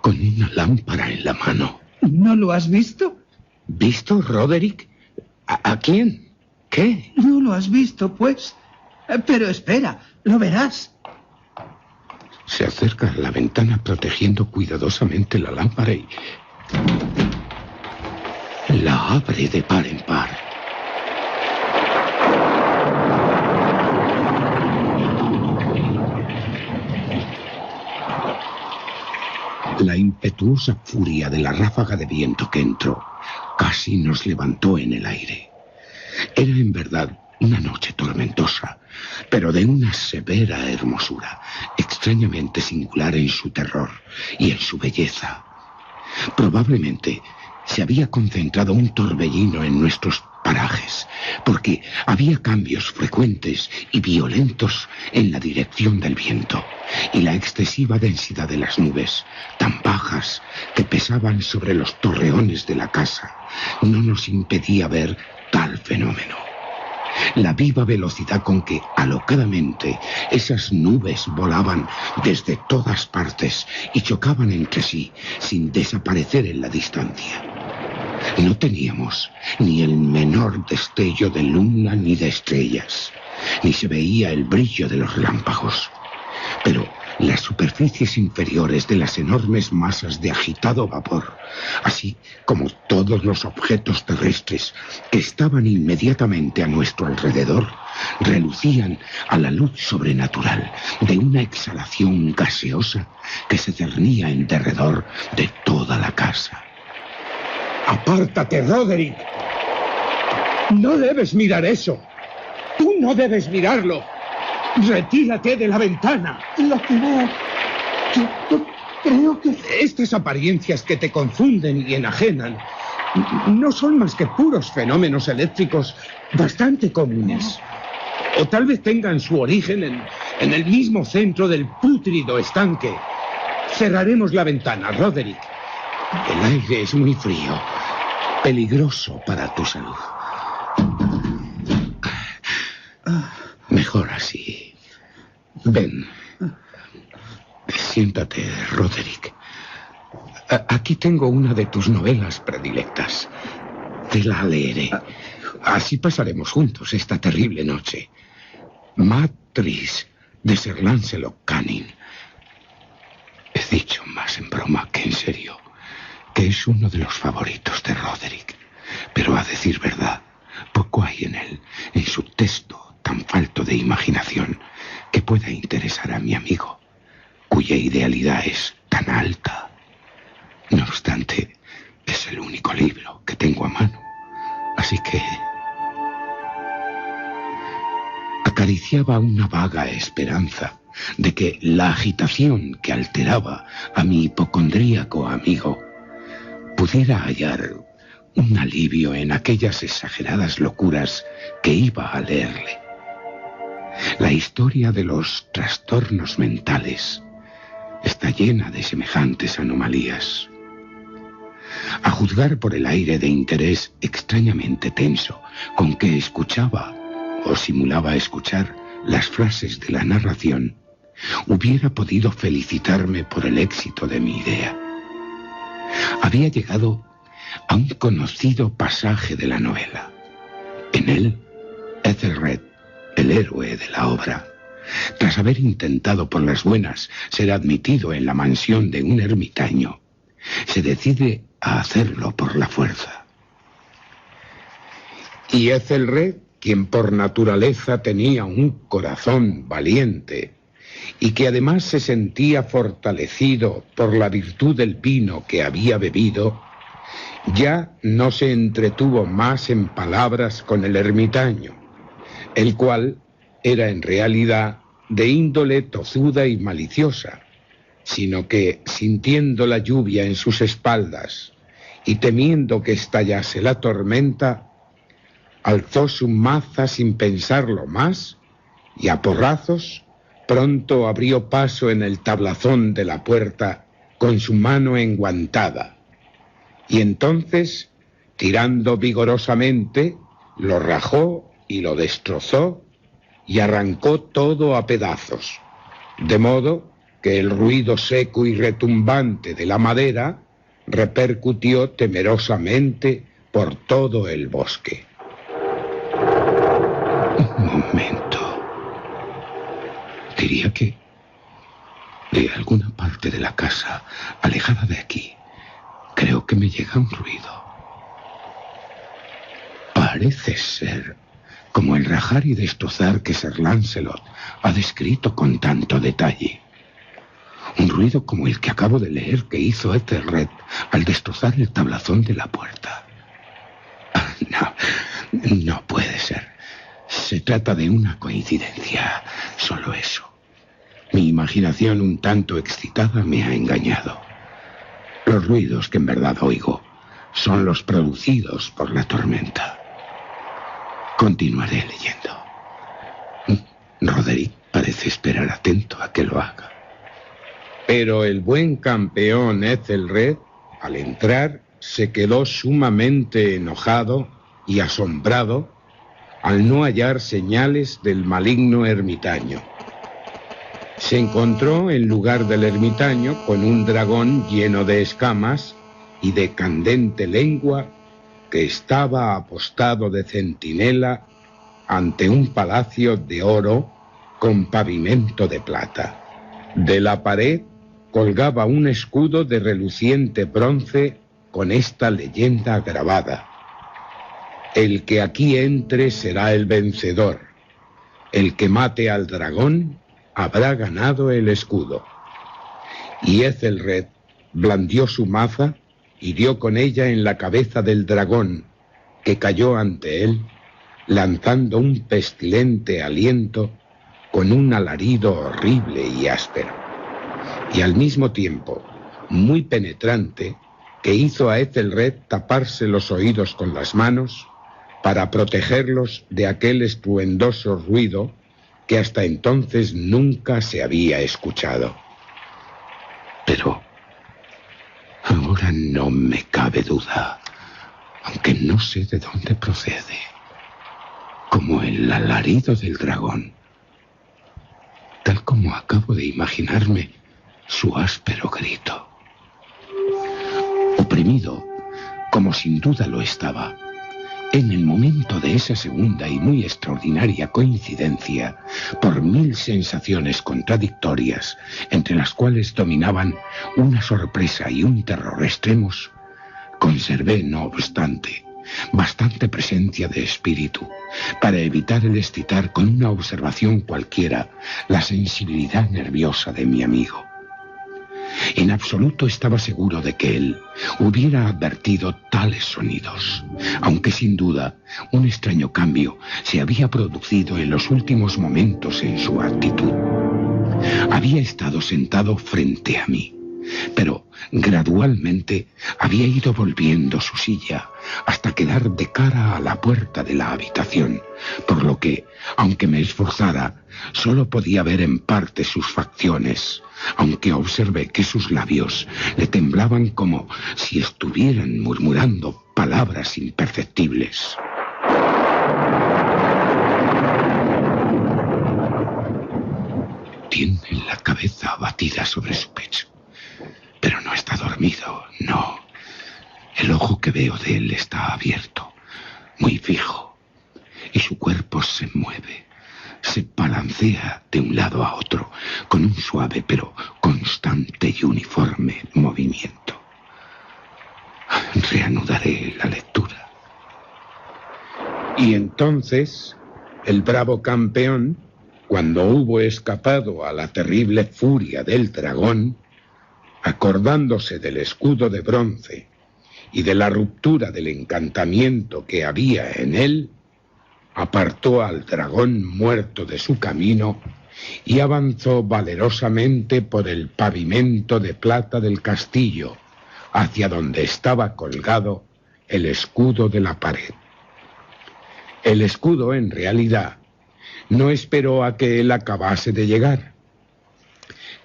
con una lámpara en la mano. ¿No lo has visto? ¿Visto, Roderick? ¿A quién? ¿Qué? No lo has visto, pues. Pero espera, lo verás. Se acerca a la ventana protegiendo cuidadosamente la lámpara y la abre de par en par. La impetuosa furia de la ráfaga de viento que entró casi nos levantó en el aire. Era en verdad una noche tormentosa, pero de una severa hermosura, extrañamente singular en su terror y en su belleza. Probablemente se había concentrado un torbellino en nuestros parajes, porque había cambios frecuentes y violentos en la dirección del viento, y la excesiva densidad de las nubes, tan bajas que pesaban sobre los torreones de la casa, no nos impedía ver tal fenómeno. La viva velocidad con que, alocadamente, esas nubes volaban desde todas partes y chocaban entre sí, sin desaparecer en la distancia. No teníamos ni el menor destello de luna ni de estrellas, ni se veía el brillo de los relámpagos. Pero las superficies inferiores de las enormes masas de agitado vapor, así como todos los objetos terrestres que estaban inmediatamente a nuestro alrededor, relucían a la luz sobrenatural de una exhalación gaseosa que se cernía en derredor de toda la casa. ¡Apártate, Roderick! No debes mirar eso. Tú no debes mirarlo. ¡Retírate de la ventana! Lo que veo... Yo creo que... Estas apariencias que te confunden y enajenan no son más que puros fenómenos eléctricos bastante comunes. O tal vez tengan su origen en el mismo centro del pútrido estanque. Cerraremos la ventana, Roderick. El aire es muy frío, peligroso para tu salud. Mejor así. Ven. Siéntate, Roderick. Aquí tengo una de tus novelas predilectas. Te la leeré. Así pasaremos juntos esta terrible noche. Matriz, de Sir Lancelot Canning. He dicho más en broma que en serio que es uno de los favoritos de Roderick. Pero a decir verdad, poco hay en él, en su texto tan falto de imaginación, que pueda interesar a mi amigo. cuya idealidad es tan alta. No obstante, es el único libro que tengo a mano, así que acariciaba una vaga esperanza de que la agitación que alteraba a mi hipocondríaco amigo pudiera hallar un alivio en aquellas exageradas locuras que iba a leerle. La historia de los trastornos mentales está llena de semejantes anomalías. A juzgar por el aire de interés extrañamente tenso con que escuchaba o simulaba escuchar las frases de la narración, hubiera podido felicitarme por el éxito de mi idea. Había llegado a un conocido pasaje de la novela. En él, Ethelred, el héroe de la obra, tras haber intentado por las buenas ser admitido en la mansión de un ermitaño, se decide a hacerlo por la fuerza. Y Ethelred, quien por naturaleza tenía un corazón valiente y que además se sentía fortalecido por la virtud del vino que había bebido, ya no se entretuvo más en palabras con el ermitaño, el cual era en realidad de índole tozuda y maliciosa, sino que, sintiendo la lluvia en sus espaldas y temiendo que estallase la tormenta, alzó su maza sin pensarlo más y a porrazos pronto abrió paso en el tablazón de la puerta con su mano enguantada, y entonces, tirando vigorosamente, lo rajó y lo destrozó y arrancó todo a pedazos, de modo que el ruido seco y retumbante de la madera repercutió temerosamente por todo el bosque. Un momento. Diría que de alguna parte de la casa, alejada de aquí, creo que me llega un ruido. Parece ser como el rajar y destrozar que Sir Lancelot ha descrito con tanto detalle. Un ruido como el que acabo de leer que hizo Ethelred al destrozar el tablazón de la puerta. No puede ser. Se trata de una coincidencia, solo eso. Mi imaginación un tanto excitada me ha engañado. Los ruidos que en verdad oigo son los producidos por la tormenta. Continuaré leyendo. Roderick parece esperar atento a que lo haga. Pero el buen campeón Ethelred, al entrar, se quedó sumamente enojado y asombrado al no hallar señales del maligno ermitaño. Se encontró en lugar del ermitaño con un dragón lleno de escamas y de candente lengua que estaba apostado de centinela ante un palacio de oro con pavimento de plata. De la pared colgaba un escudo de reluciente bronce con esta leyenda grabada: el que aquí entre será el vencedor. El que mate al dragón habrá ganado el escudo. Y Ethelred blandió su maza y dio con ella en la cabeza del dragón, que cayó ante él, lanzando un pestilente aliento con un alarido horrible y áspero, y al mismo tiempo muy penetrante, que hizo a Ethelred taparse los oídos con las manos para protegerlos de aquel estruendoso ruido que hasta entonces nunca se había escuchado. Pero ahora no me cabe duda, aunque no sé de dónde procede, como el alarido del dragón, tal como acabo de imaginarme su áspero grito. Oprimido, como sin duda lo estaba, en el momento de esa segunda y muy extraordinaria coincidencia, por 1000 sensaciones contradictorias, entre las cuales dominaban una sorpresa y un terror extremos, conservé, no obstante, bastante presencia de espíritu para evitar el excitar con una observación cualquiera la sensibilidad nerviosa de mi amigo. En absoluto estaba seguro de que él hubiera advertido tales sonidos, aunque sin duda un extraño cambio se había producido en los últimos momentos en su actitud. Había estado sentado frente a mí, pero gradualmente había ido volviendo su silla hasta quedar de cara a la puerta de la habitación, por lo que, aunque me esforzara, solo podía ver en parte sus facciones, aunque observé que sus labios le temblaban como si estuvieran murmurando palabras imperceptibles. Tiene la cabeza abatida sobre su pecho, pero no está dormido, no. El ojo que veo de él está abierto, muy fijo, y su cuerpo se mueve, se balancea de un lado a otro, con un suave pero constante y uniforme movimiento. Reanudaré la lectura. Y entonces, el bravo campeón, cuando hubo escapado a la terrible furia del dragón, acordándose del escudo de bronce y de la ruptura del encantamiento que había en él, apartó al dragón muerto de su camino y avanzó valerosamente por el pavimento de plata del castillo, hacia donde estaba colgado el escudo de la pared. El escudo, en realidad, no esperó a que él acabase de llegar.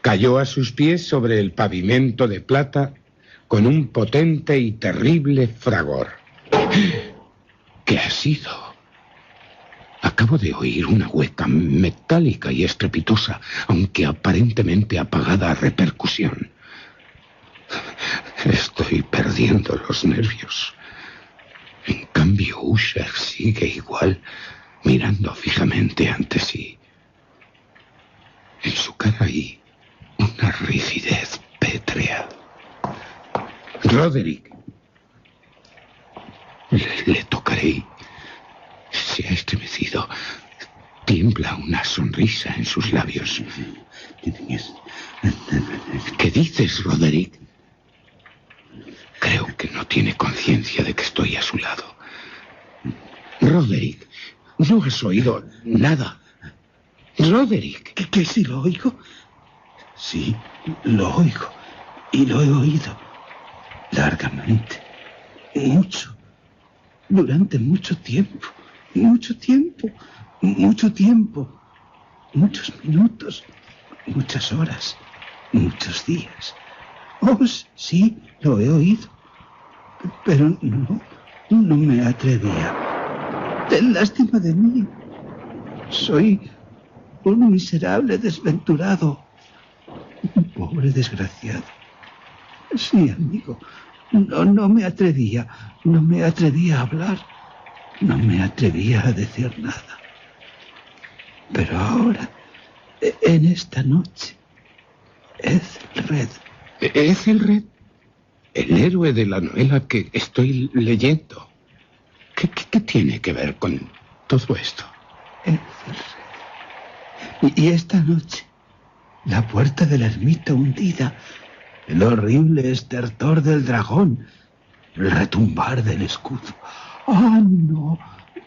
Cayó a sus pies sobre el pavimento de plata con un potente y terrible fragor. ¿Qué ha sido? Acabo de oír una hueca metálica y estrepitosa, aunque aparentemente apagada repercusión. Estoy perdiendo los nervios. En cambio, Usher sigue igual, mirando fijamente ante sí. En su cara hay una rigidez pétrea. Roderick. Le tocaré. Se ha estremecido. Tiembla una sonrisa en sus labios. ¿Qué dices, Roderick? Creo que no tiene conciencia de que estoy a su lado. Roderick, ¿no has oído nada? Roderick. ¿Que sí lo oigo? Sí, lo oigo. Y lo he oído. Largamente. Mucho. Durante mucho tiempo. Mucho tiempo. Mucho tiempo. Muchos minutos. Muchas horas. Muchos días. Oh, sí, lo he oído. Pero no me atrevía. Ten lástima de mí. Soy un miserable desventurado. Un pobre desgraciado. Sí, amigo. No me atrevía. No me atrevía a hablar. No me atrevía a decir nada. Pero ahora, en esta noche, Ethelred. Ethelred, el héroe de la novela que estoy leyendo. ¿Qué tiene que ver con todo esto? Ethelred. Y esta noche, la puerta de la ermita hundida, el horrible estertor del dragón, el retumbar del escudo. ¡Ah, no!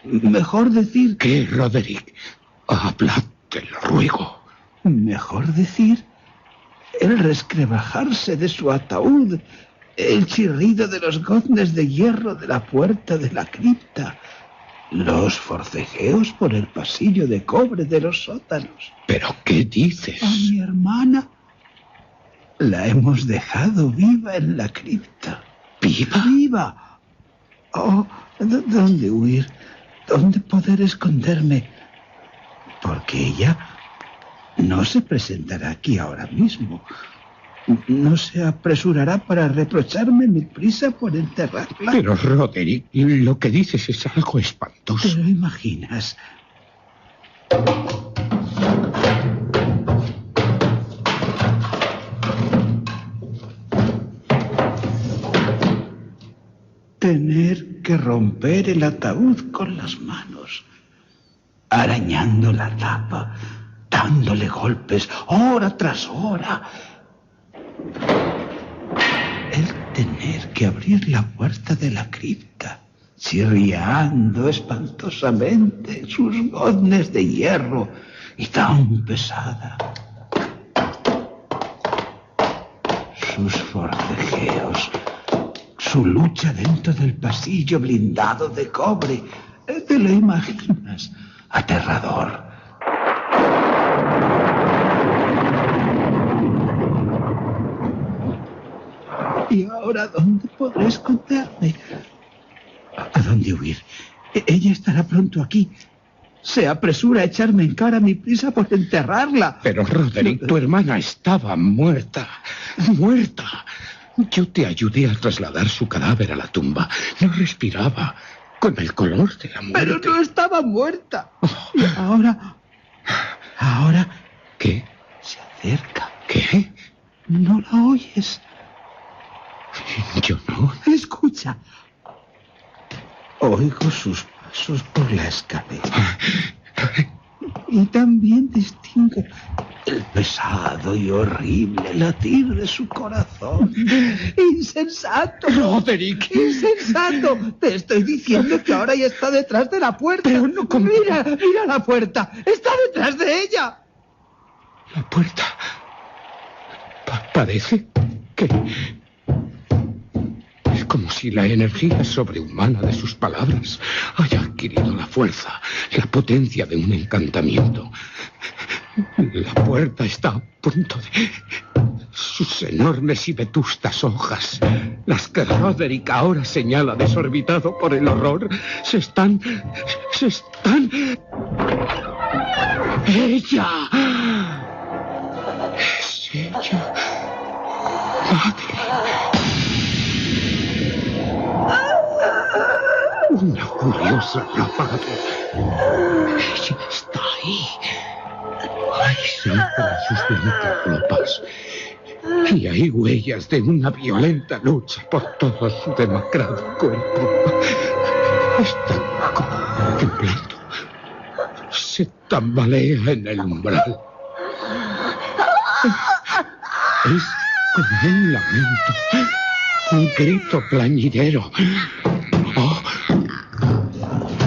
Mejor decir... ¿Qué, Roderick? Habla, te lo ruego. Mejor decir... el resquebrajarse de su ataúd, el chirrido de los goznes de hierro de la puerta de la cripta, los forcejeos por el pasillo de cobre de los sótanos. ¿Pero qué dices? A mi hermana la hemos dejado viva en la cripta. ¿Viva? ¡Viva! Oh, ¿dónde huir? ¿Dónde poder esconderme? Porque ella no se presentará aquí ahora mismo. No se apresurará para reprocharme mi prisa por enterrarla. Pero, Roderick, lo que dices es algo espantoso. ¿Te lo imaginas? Tener que romper el ataúd con las manos, arañando la tapa, dándole golpes hora tras hora. tener que abrir la puerta de la cripta, chirriando espantosamente sus goznes de hierro y tan pesada. Sus forcejeos, su lucha dentro del pasillo blindado de cobre. ¿Te lo imaginas? Aterrador. ¿Y ahora dónde podré esconderme? ¿A dónde huir? Ella estará pronto aquí. Se apresura a echarme en cara mi prisa por enterrarla. Pero, Roderick, tu hermana estaba muerta. ¡Muerta! Yo te ayudé a trasladar su cadáver a la tumba. No respiraba, con el color de la muerte. Pero no estaba muerta. Y ahora... ¿Ahora? ¿Qué? Se acerca. ¿Qué? ¿No la oyes? Yo no. Escucha. Oigo sus pasos por la escalera. Y también distingo el pesado y horrible latir de su corazón. ¡Insensato! ¡Roderick! ¡Insensato! Te estoy diciendo que ahora ya está detrás de la puerta. Pero no... Mira la puerta. ¡Está detrás de ella! La puerta... parece que... Es como si la energía sobrehumana de sus palabras haya adquirido la fuerza, la potencia de un encantamiento. La puerta está a punto de... Sus enormes y vetustas hojas, las que Roderick ahora señala desorbitado por el horror, se están... ¡Ella! Es ella. Madre. Una furiosa ráfaga. Ella está ahí. Hay sangre en sus blancas ropas. Y hay huellas de una violenta lucha por todo su demacrado cuerpo. Está como temblando. Se tambalea en el umbral. Es como un lamento, un grito plañidero. Oh,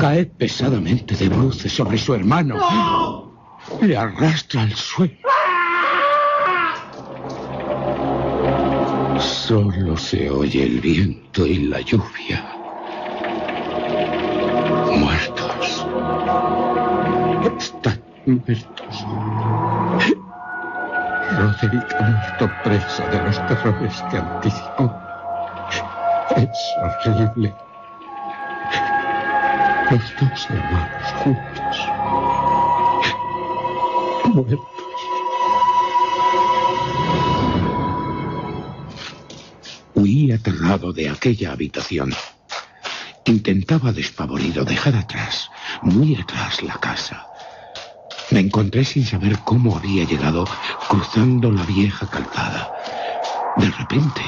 cae pesadamente de bruces sobre su hermano. ¡No! Le arrastra al suelo. Solo se oye el viento y la lluvia. Muertos. Están muertos. Roderick ha muerto presa de los terrores que anticipó. Es horrible. Los dos hermanos juntos. Muertos. Huí aterrado de aquella habitación. Intentaba despavorido dejar atrás, muy atrás, la casa. Me encontré sin saber cómo había llegado cruzando la vieja calzada. De repente,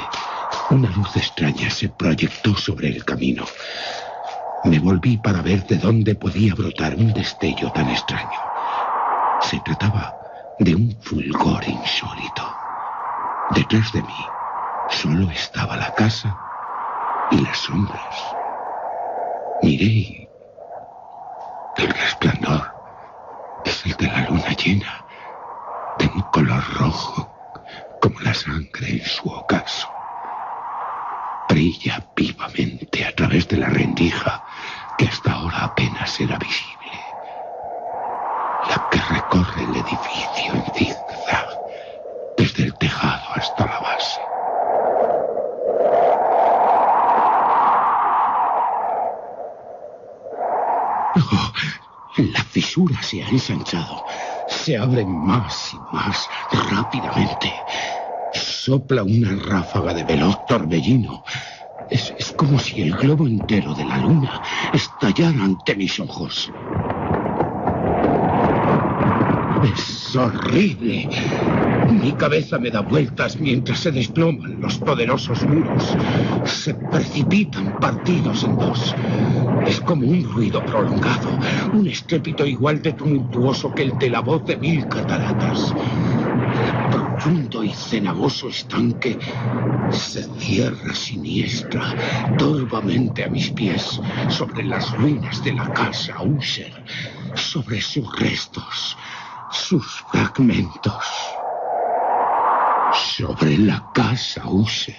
una luz extraña se proyectó sobre el camino. Me volví para ver de dónde podía brotar un destello tan extraño. Se trataba de un fulgor insólito. Detrás de mí solo estaba la casa y las sombras. Miré y el resplandor es el de la luna llena, de un color rojo, como la sangre en su ocaso. Brilla vivamente a través de la rendija que hasta ahora apenas era visible. La que recorre el edificio en zigzag, desde el tejado hasta la base. Oh, la fisura se ha ensanchado. Se abre más y más rápidamente. Sopla una ráfaga de veloz torbellino. Es como si el globo entero de la luna estallara ante mis ojos. Es horrible. Mi cabeza me da vueltas mientras se desploman los poderosos muros. Se precipitan partidos en dos. Es como un ruido prolongado, un estrépito igual de tumultuoso que el de la voz de 1000 cataratas. profundo y cenagoso estanque se cierra siniestra, torvamente a mis pies, sobre las ruinas de la casa Usher, sobre sus restos, sus fragmentos, sobre la casa Usher.